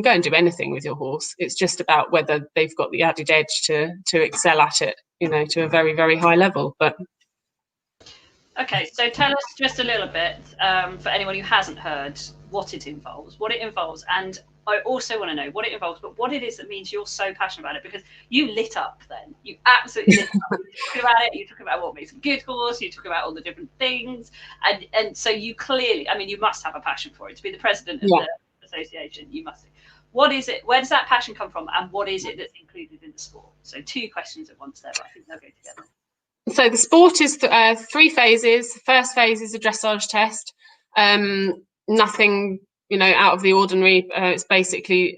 go and do anything with your horse. It's just about whether they've got the added edge to excel at it, you know, to a very, very high level. But okay, so tell us just a little bit, for anyone who hasn't heard, what it involves, and I also want to know what it involves, but what it is that means you're so passionate about it, because you lit up then. You absolutely lit up. You talk about it, you talk about what makes a good horse, you talk about all the different things, and so you clearly, I mean, you must have a passion for it. To be the president of the association, you must. What is it? Where does that passion come from, and what is it that's included in the sport? So 2 questions at once there, but I think they'll go together. So the sport is 3 phases. The first phase is a dressage test. Nothing, you know, out of the ordinary. It's basically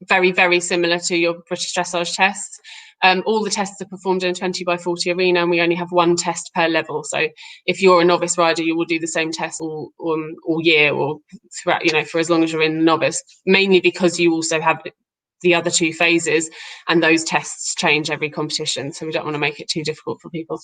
very, very similar to your British dressage tests. All the tests are performed in a 20x40 arena, and we only have 1 test per level. So if you're a novice rider, you will do the same test all year, or throughout, you know, for as long as you're in novice, mainly because you also have the other 2 phases, and those tests change every competition, so we don't want to make it too difficult for people.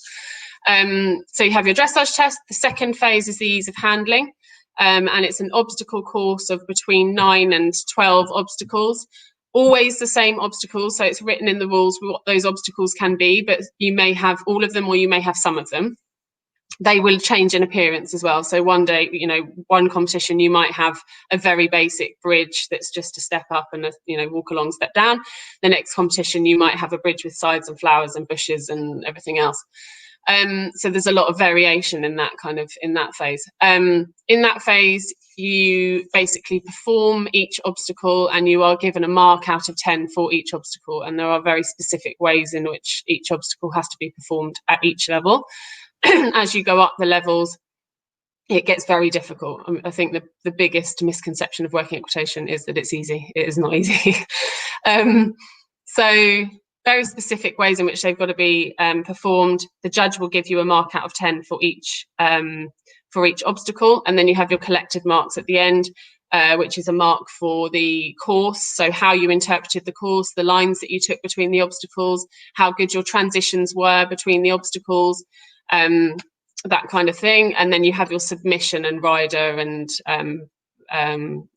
So you have your dressage test. The second phase is the ease of handling, and it's an obstacle course of between 9 and 12 obstacles, always the same obstacles. So it's written in the rules what those obstacles can be, but you may have all of them or you may have some of them. They will change in appearance as well. So one day, you know, one competition you might have a very basic bridge that's just a step up and a, you know, walk along, step down. The next competition you might have a bridge with sides and flowers and bushes and everything else. So there's a lot of variation in that phase. In that phase, you basically perform each obstacle, and you are given a mark out of 10 for each obstacle. And there are very specific ways in which each obstacle has to be performed at each level. As you go up the levels, it gets very difficult. I think the biggest misconception of working equitation is that it's easy. It is not easy. So very specific ways in which they've got to be performed. The judge will give you a mark out of 10 for each obstacle, and then you have your collected marks at the end, which is a mark for the course. So how you interpreted the course, the lines that you took between the obstacles, how good your transitions were between the obstacles, that kind of thing. And then you have your submission and rider and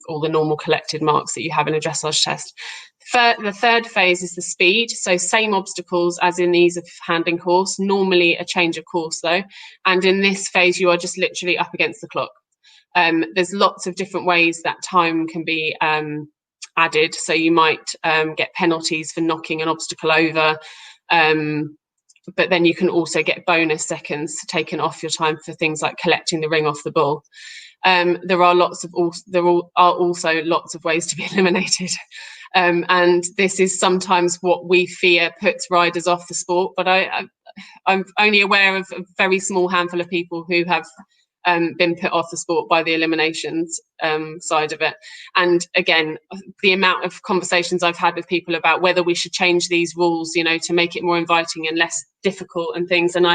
all the normal collected marks that you have in a dressage test. The third phase is the speed. So same obstacles as in the ease of handling course, normally a change of course though. And in this phase, you are just literally up against the clock. There's lots of different ways that time can be added. So you might get penalties for knocking an obstacle over. But then you can also get bonus seconds taken off your time for things like collecting the ring off the bull. There are also lots of ways to be eliminated. And this is sometimes what we fear puts riders off the sport. But I'm only aware of a very small handful of people who have been put off the sport by the eliminations side of it. And again, the amount of conversations I've had with people about whether we should change these rules, you know, to make it more inviting and less difficult and things, and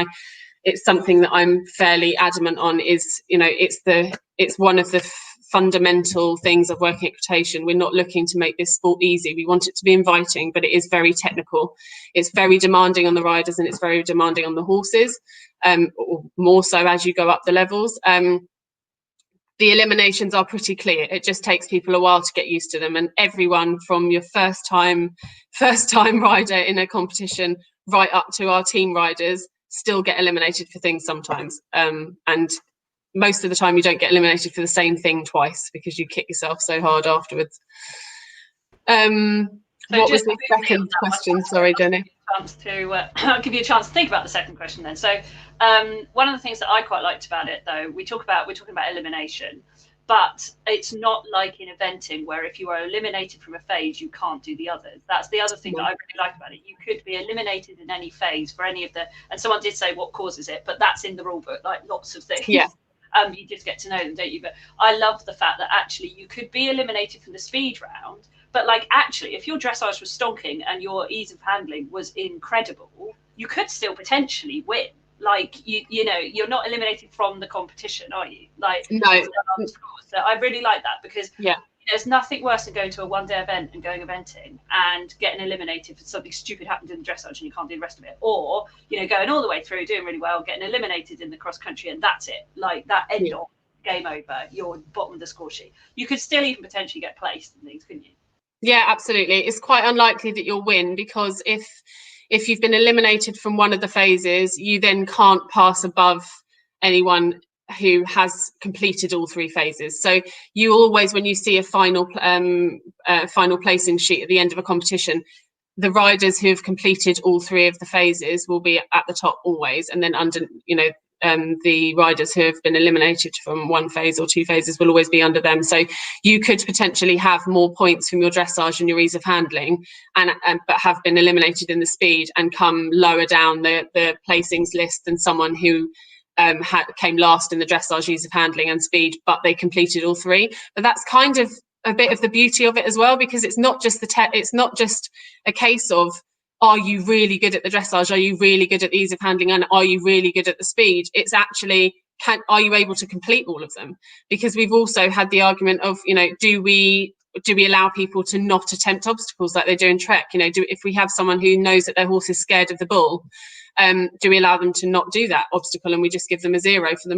it's something that I'm fairly adamant on, is, you know, it's one of the fundamental things of working equitation. We're not looking to make this sport easy. We want it to be inviting, but it is very technical. It's very demanding on the riders and it's very demanding on the horses, or more so as you go up the levels. The eliminations are pretty clear. It just takes people a while to get used to them, and everyone from your first time rider in a competition right up to our team riders still get eliminated for things sometimes, and most of the time you don't get eliminated for the same thing twice because you kick yourself so hard afterwards. What was the second question? Sorry, Jenny. I'll give you a chance to think about the second question then. So one of the things that I quite liked about it, though, we're talking about elimination, but it's not like in eventing where if you are eliminated from a phase you can't do the others. That's the other thing that I really like about it. You could be eliminated in any phase for any of the, and someone did say what causes it, but that's in the rule book, like lots of things. Yeah. You just get to know them, don't you? But I love the fact that actually you could be eliminated from the speed round, but like actually if your dressage was stonking and your ease of handling was incredible, you could still potentially win. Like you know, you're not eliminated from the competition, are you? Like no. So I really like that, because yeah, there's nothing worse than going to a one-day event and going eventing and getting eliminated for something stupid happened in the dressage and you can't do the rest of it, or you know, going all the way through, doing really well, getting eliminated in the cross country, and that's it. Like that end on, game over. You're bottom of the score sheet. You could still even potentially get placed and things, couldn't you? Yeah, absolutely. It's quite unlikely that you'll win, because if you've been eliminated from one of the phases, you then can't pass above anyone who has completed all three phases. So you always, when you see a final placing sheet at the end of a competition, the riders who have completed all three of the phases will be at the top always, and then under, you know, the riders who have been eliminated from one phase or two phases will always be under them. So you could potentially have more points from your dressage and your ease of handling, and but have been eliminated in the speed and come lower down the placings list than someone who came last in the dressage, ease of handling and speed, but they completed all three. But that's kind of a bit of the beauty of it as well, because it's not just it's not just a case of, are you really good at the dressage? Are you really good at the ease of handling? And are you really good at the speed? It's actually, are you able to complete all of them? Because we've also had the argument of, you know, do we allow people to not attempt obstacles like they do in Trek? You know, if we have someone who knows that their horse is scared of the bull, do we allow them to not do that obstacle and we just give them a 0 for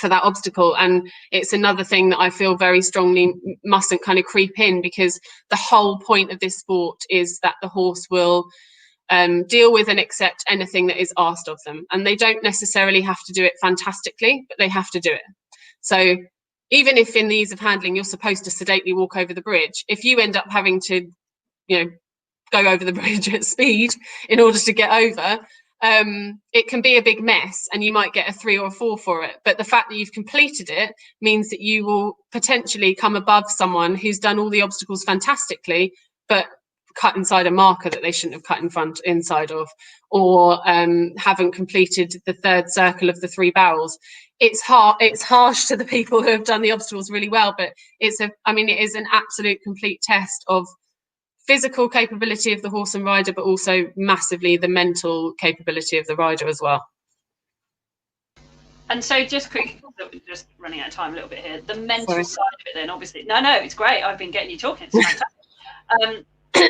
that obstacle? And it's another thing that I feel very strongly mustn't kind of creep in, because the whole point of this sport is that the horse will deal with and accept anything that is asked of them, and they don't necessarily have to do it fantastically, but they have to do it. So even if in the ease of handling you're supposed to sedately walk over the bridge, if you end up having to, you know, go over the bridge at speed in order to get over, it can be a big mess and you might get a 3 or a 4 for it. But the fact that you've completed it means that you will potentially come above someone who's done all the obstacles fantastically, but cut inside a marker that they shouldn't have cut inside of, or haven't completed the third circle of the 3 barrels. It's harsh to the people who have done the obstacles really well, but it is an absolute complete test of physical capability of the horse and rider, but also massively the mental capability of the rider as well. And so just quickly, just running out of time a little bit here, the mental side of it then, obviously, no, it's great. I've been getting you talking, it's fantastic.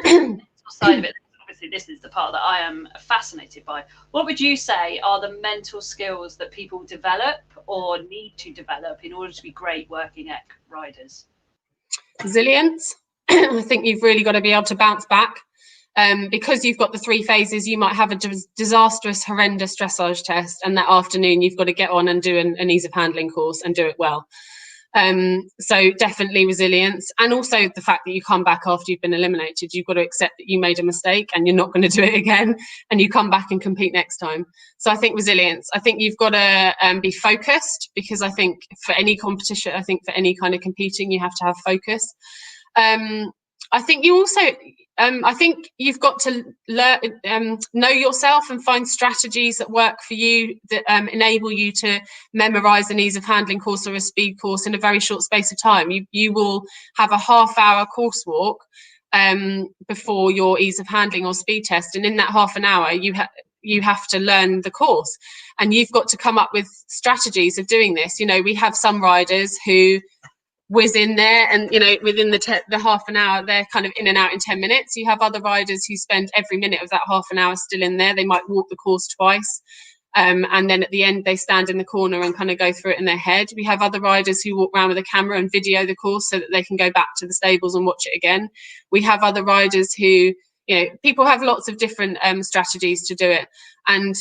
Mental side of it, obviously this is the part that I am fascinated by. What would you say are the mental skills that people develop or need to develop in order to be great working ec riders? Resilience. I think you've really got to be able to bounce back, because you've got the 3 phases. You might have a disastrous, horrendous dressage test, and that afternoon you've got to get on and do an ease of handling course and do it well. So definitely resilience, and also the fact that you come back after you've been eliminated. You've got to accept that you made a mistake and you're not going to do it again, and you come back and compete next time. So I think resilience. I think you've got to be focused, because I think for any competition, I think for any kind of competing, you have to have focus. I think you also, I think you've got to learn, know yourself and find strategies that work for you that enable you to memorise an ease of handling course or a speed course in a very short space of time. You will have a half-hour course walk before your ease of handling or speed test, and in that half an hour, you have to learn the course, and you've got to come up with strategies of doing this. You know, we have some riders who whiz in there and, you know, within the half an hour, they're kind of in and out in 10 minutes. You have other riders who spend every minute of that half an hour still in there. They might walk the course twice. And then at the end, they stand in the corner and kind of go through it in their head. We have other riders who walk around with a camera and video the course so that they can go back to the stables and watch it again. We have other riders who, you know, people have lots of different strategies to do it. And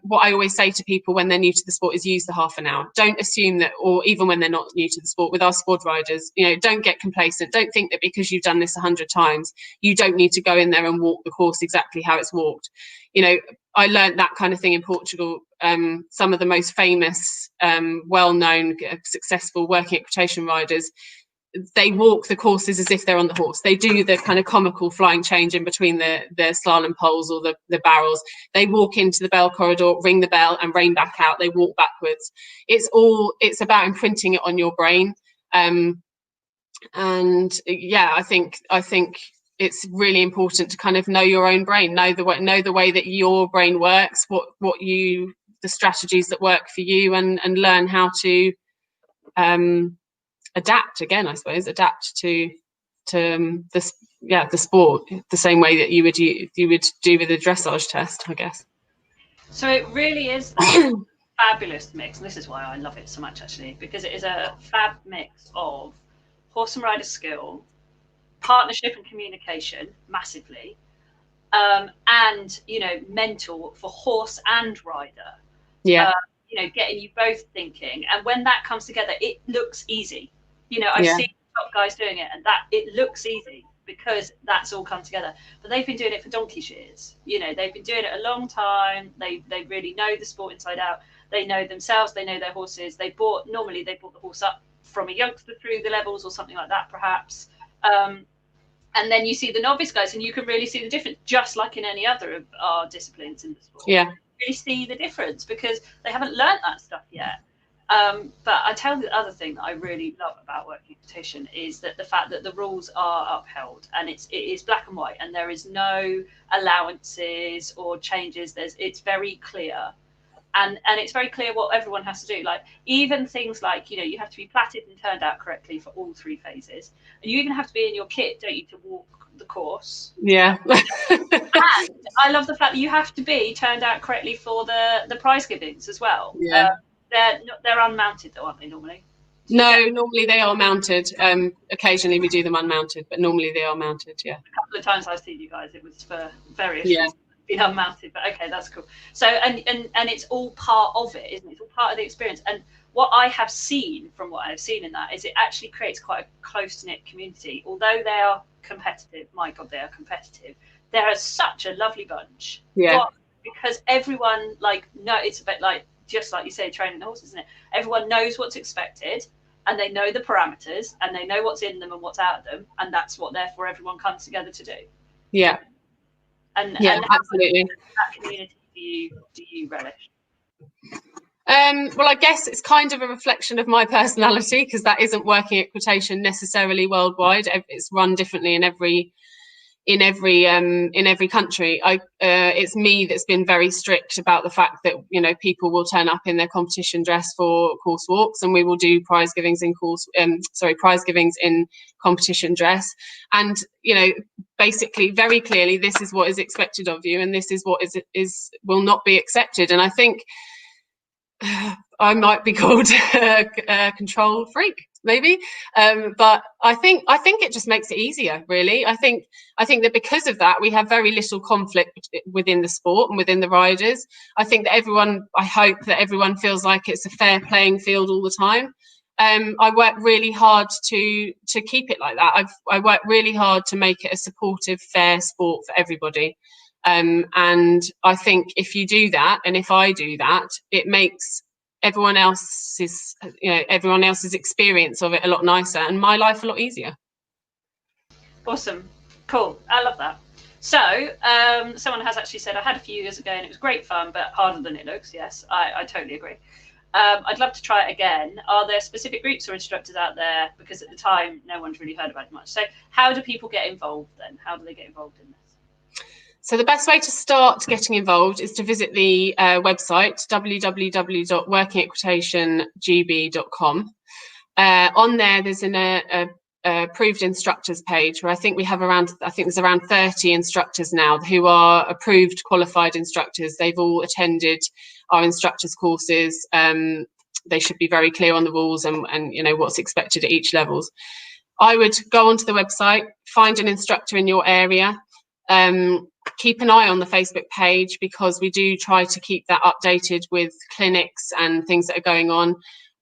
what I always say to people when they're new to the sport is use the half an hour. Don't assume that, or even when they're not new to the sport, with our squad riders, you know, don't get complacent. Don't think that because you've done this 100 times, you don't need to go in there and walk the course exactly how it's walked. You know, I learned that kind of thing in Portugal. Some of the most famous, well-known, successful working equitation riders, they walk the courses as if they're on the horse. They do the kind of comical flying change in between the slalom poles or the barrels. They walk into the bell corridor, ring the bell and rein back out. They walk backwards. It's about imprinting it on your brain. And yeah, I think it's really important to kind of know your own brain, know the way that your brain works, the strategies that work for you, and learn how to adapt to the sport the same way that you would do with a dressage test, I guess. So it really is a fabulous mix, and this is why I love it so much, actually, because it is a fab mix of horse and rider skill, partnership and communication massively, and, you know, mental for horse and rider. Yeah. You know, getting you both thinking, and when that comes together, it looks easy. You know, I've seen top guys doing it, and that it looks easy because that's all come together. But they've been doing it for donkey's years. You know, they've been doing it a long time. They really know the sport inside out. They know themselves. They know their horses. Normally they brought the horse up from a youngster through the levels or something like that, perhaps. And then you see the novice guys, and you can really see the difference, just like in any other of our disciplines in the sport. Yeah. Really see the difference because they haven't learned that stuff yet. But I tell you the other thing that I really love about working equitation is that the fact that the rules are upheld, and it is black and white, and there is no allowances or changes. It's very clear, and it's very clear what everyone has to do. Like even things like, you know, you have to be platted and turned out correctly for all 3 phases, and you even have to be in your kit, don't you, to walk the course. Yeah. And I love the fact that you have to be turned out correctly for the prize givings as well. Yeah. They're unmounted though, aren't they, normally? No, normally they are mounted. Occasionally we do them unmounted, but normally they are mounted. Yeah. A couple of times I've seen you guys, it was for various reasons been unmounted, but okay, that's cool. So and it's all part of it, isn't it? It's all part of the experience. And what I have seen from what I've seen in that is it actually creates quite a close-knit community. Although they are competitive, my God, they are competitive. They're such a lovely bunch. Yeah. Because everyone, it's a bit like, just like you say, training the horses, isn't it? Everyone knows what's expected, and they know the parameters, and they know what's in them and what's out of them, and that's what therefore everyone comes together to do. Yeah. And absolutely. That community do you relish? Well, I guess it's kind of a reflection of my personality, because that isn't working equitation necessarily worldwide. It's run differently in every country. It's me that's been very strict about the fact that, you know, people will turn up in their competition dress for course walks, and we will do prize givings in competition dress. And, you know, basically very clearly, this is what is expected of you, and this is what will not be accepted. And I think I might be called a control freak, maybe, but I think it just makes it easier, really. I think that because of that, we have very little conflict within the sport and within the riders. I think that I hope that everyone feels like it's a fair playing field all the time. I work really hard to keep it like that. I work really hard to make it a supportive, fair sport for everybody. And I think if you do that, and if I do that, it makes everyone else's experience of it a lot nicer, and my life a lot easier. Awesome. Cool. I love that. So someone has actually said, I had a few years ago and it was great fun, but harder than it looks. Yes, I totally agree. I'd love to try it again. Are there specific groups or instructors out there? Because at the time, no one's really heard about it much. So how do people get involved then? How do they get involved in this? So the best way to start getting involved is to visit the website, www.workingequitationgb.com. On there, there's an approved instructors page where I think there's around 30 instructors now who are approved qualified instructors. They've all attended our instructors courses. They should be very clear on the rules and you know what's expected at each levels. I would go onto the website, find an instructor in your area. Keep an eye on the Facebook page because we do try to keep that updated with clinics and things that are going on,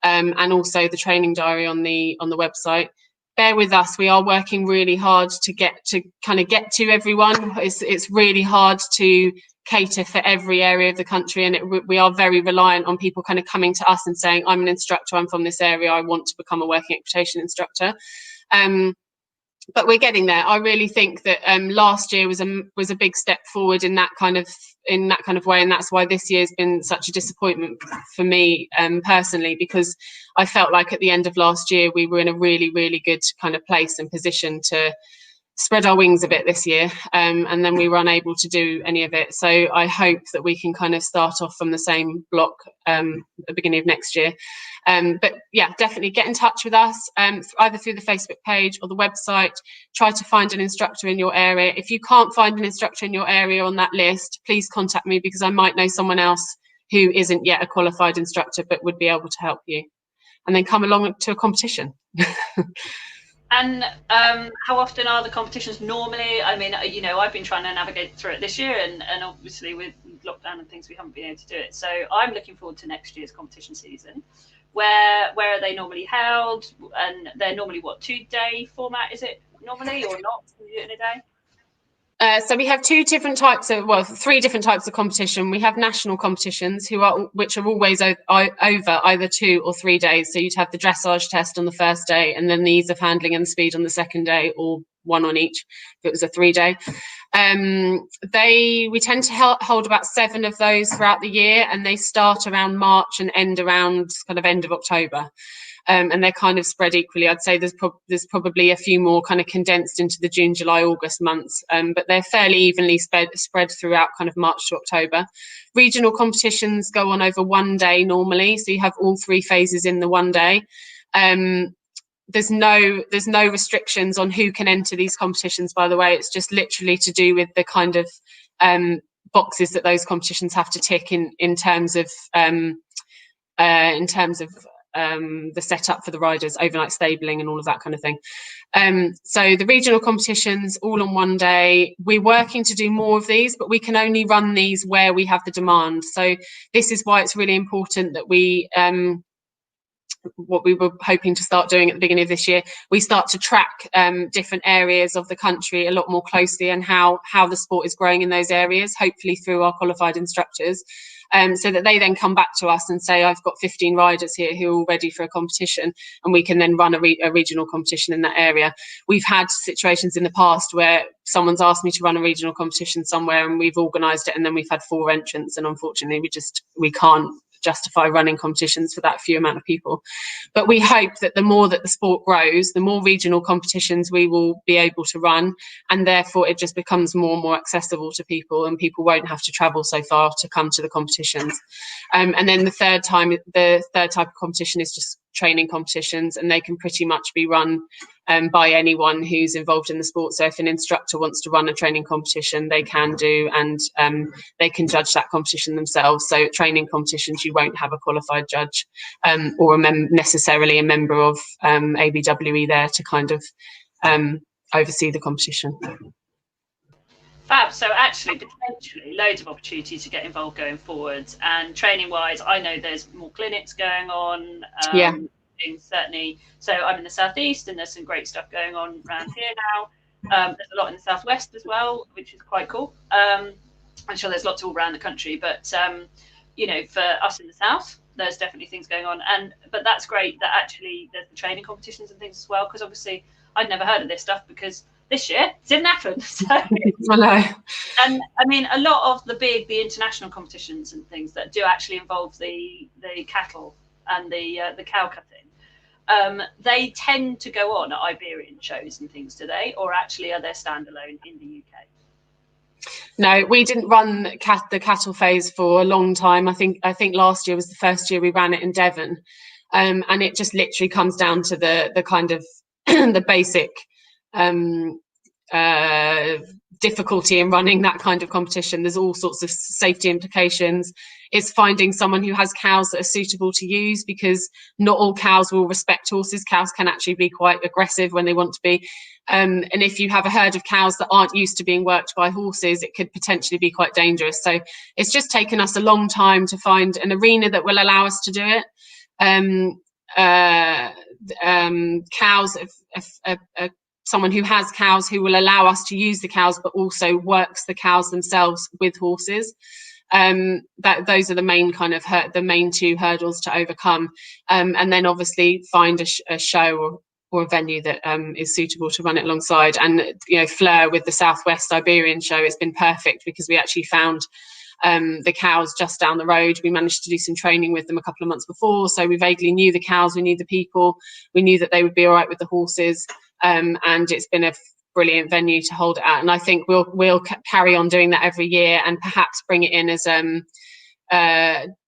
and also the training diary on the website. Bear with us, we are working really hard to get to everyone. It's really hard to cater for every area of the country, and we are very reliant on people kind of coming to us and saying, I'm an instructor, I'm from this area, I want to become a working equitation instructor. But we're getting there. I really think that last year was a big step forward in that kind of way, and that's why this year's been such a disappointment for me personally, because I felt like at the end of last year we were in a really, really good kind of place and position to spread our wings a bit this year, and then we were unable to do any of it. So I hope that we can kind of start off from the same block at the beginning of next year. But yeah, definitely get in touch with us, either through the Facebook page or the website. Try to find an instructor in your area. If you can't find an instructor in your area on that list, please contact me because I might know someone else who isn't yet a qualified instructor but would be able to help you. And then come along to a competition. And how often are the competitions normally? I mean, you know, I've been trying to navigate through it this year, and obviously with lockdown and things, we haven't been able to do it. So I'm looking forward to next year's competition season. Where are they normally held? And they're normally what, 2-day format? Is it normally or not? Can you do it in a day? So we have three different types of competition. We have national competitions which are always over either 2 or 3 days. So you'd have the dressage test on the first day and then the ease of handling and speed on the second day, or one on each if it was a 3-day. We tend to hold about 7 of those throughout the year, and they start around March and end around kind of end of October. And they're kind of spread equally. I'd say there's probably a few more kind of condensed into the June, July, August months, but they're fairly evenly spread throughout kind of March to October. Regional competitions go on over 1 day normally, so you have all 3 phases in the 1 day. There's no restrictions on who can enter these competitions, by the way. It's just literally to do with the kind of boxes that those competitions have to tick in terms of the setup for the riders, overnight stabling and all of that kind of thing. So the regional competitions all on 1 day. We're working to do more of these, but we can only run these where we have the demand. So this is why it's really important that we what we were hoping to start doing at the beginning of this year, we start to track different areas of the country a lot more closely, and how the sport is growing in those areas, hopefully through our qualified instructors, so that they then come back to us and say, I've got 15 riders here who are all ready for a competition, and we can then run a regional competition in that area. We've had situations in the past where someone's asked me to run a regional competition somewhere and we've organised it, and then we've had 4 entrants, and unfortunately we can't justify running competitions for that few amount of people. But we hope that the more that the sport grows, the more regional competitions we will be able to run, and therefore it just becomes more and more accessible to people, and people won't have to travel so far to come to the competitions. And then the third type of competition is just training competitions, and they can pretty much be run by anyone who's involved in the sport. So if an instructor wants to run a training competition, they can do, and they can judge that competition themselves. So training competitions, you won't have a qualified judge or necessarily a member of ABWE there to kind of oversee the competition. Fab. So actually, potentially loads of opportunity to get involved going forwards. And training wise, I know there's more clinics going on. Yeah. Certainly. So I'm in the southeast, and there's some great stuff going on around here now. There's a lot in the southwest as well, which is quite cool. I'm sure there's lots all around the country, but you know, for us in the south, there's definitely things going on. But that's great that actually there's the training competitions and things as well, because obviously I'd never heard of this stuff because this year it didn't happen. So, I know. and I mean, a lot of the international competitions and things that do actually involve the cattle and the cow cutting, they tend to go on at Iberian shows and things, do they? Or actually are they standalone in the UK? No, we didn't run the cattle phase for a long time. I think last year was the first year we ran it in Devon, and it just literally comes down to the kind of the basic difficulty in running that kind of competition. There's all sorts of safety implications. It's finding someone who has cows that are suitable to use, because not all cows will respect horses. Cows can actually be quite aggressive when they want to be. And if you have a herd of cows that aren't used to being worked by horses, it could potentially be quite dangerous. So it's just taken us a long time to find an arena that will allow us to do it. Cows, someone who has cows who will allow us to use the cows, but also works the cows themselves with horses. Those are the main kind of the main two hurdles to overcome, and then obviously find a show or a venue that is suitable to run it alongside. And Fleur with the Southwest Iberian show, it's been perfect because we actually found the cows just down the road. We managed to do some training with them a couple of months before, so we vaguely knew the cows, we knew the people, we knew that they would be all right with the horses, and it's been a brilliant venue to hold it at. And I think we'll carry on doing that every year, and perhaps bring it in as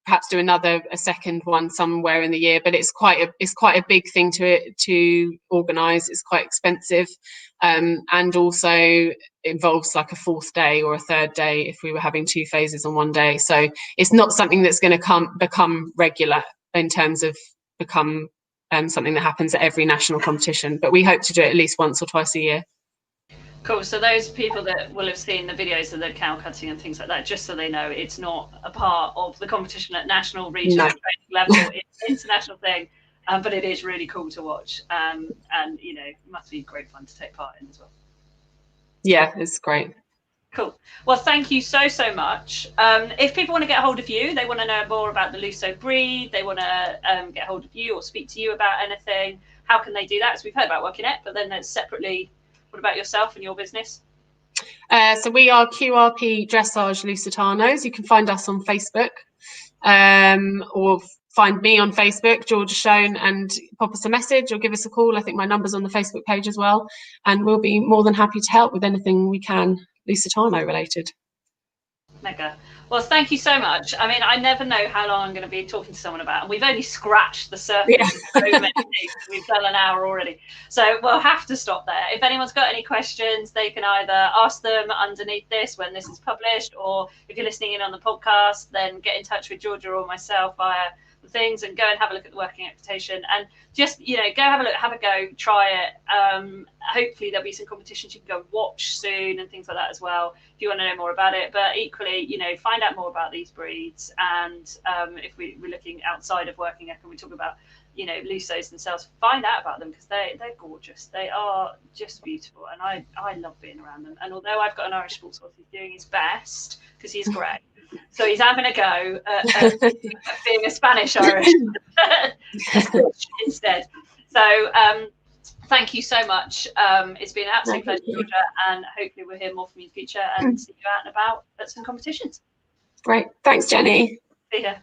perhaps do a second one somewhere in the year. But it's quite a big thing to organise. It's quite expensive, and also involves like a fourth day or a third day if we were having two phases on one day. So it's not something that's going to become regular in terms of become something that happens at every national competition. But we hope to do it at least once or twice a year. Cool. So those people that will have seen the videos of the cow cutting and things like that, just so they know, it's not a part of the competition at national, regional, level. It's an international thing, but it is really cool to watch, and it must be great fun to take part in as well. Yeah, it's great. Cool. Well, thank you so much. If people want to get hold of you, they want to know more about the Luso breed, they want to get hold of you or speak to you about anything, how can they do that? So we've heard about Working It, but then there's separately, what about yourself and your business? So we are QRP Dressage Lusitanos. You can find us on Facebook, or find me on Facebook, Georgia Shone, and pop us a message or give us a call. I think my number's on the Facebook page as well, and we'll be more than happy to help with anything we can Lusitano related. Mega. Well, thank you so much. I mean, I never know how long I'm going to be talking to someone about, and we've only scratched the surface of so many things. We've done an hour already, so we'll have to stop there. If anyone's got any questions, they can either ask them underneath this when this is published, or if you're listening in on the podcast, then get in touch with Georgia or myself via the things, and go and have a look at the Working Equitation, and just go have a look, have a go, try it. Hopefully there'll be some competitions you can go and watch soon and things like that as well, if you want to know more about it. But equally, find out more about these breeds, and if we're looking outside of Working Equitation, we talk about Lusos themselves, find out about them, because they're gorgeous. They are just beautiful, and I love being around them. And although I've got an Irish sports horse who's doing his best, because he's great, so he's having a go at being a Spanish Irish instead. So thank you so much. It's been an absolute pleasure, Georgia, and hopefully we'll hear more from you in the future and see you out and about at some competitions. Great. Thanks, Jenny. See ya.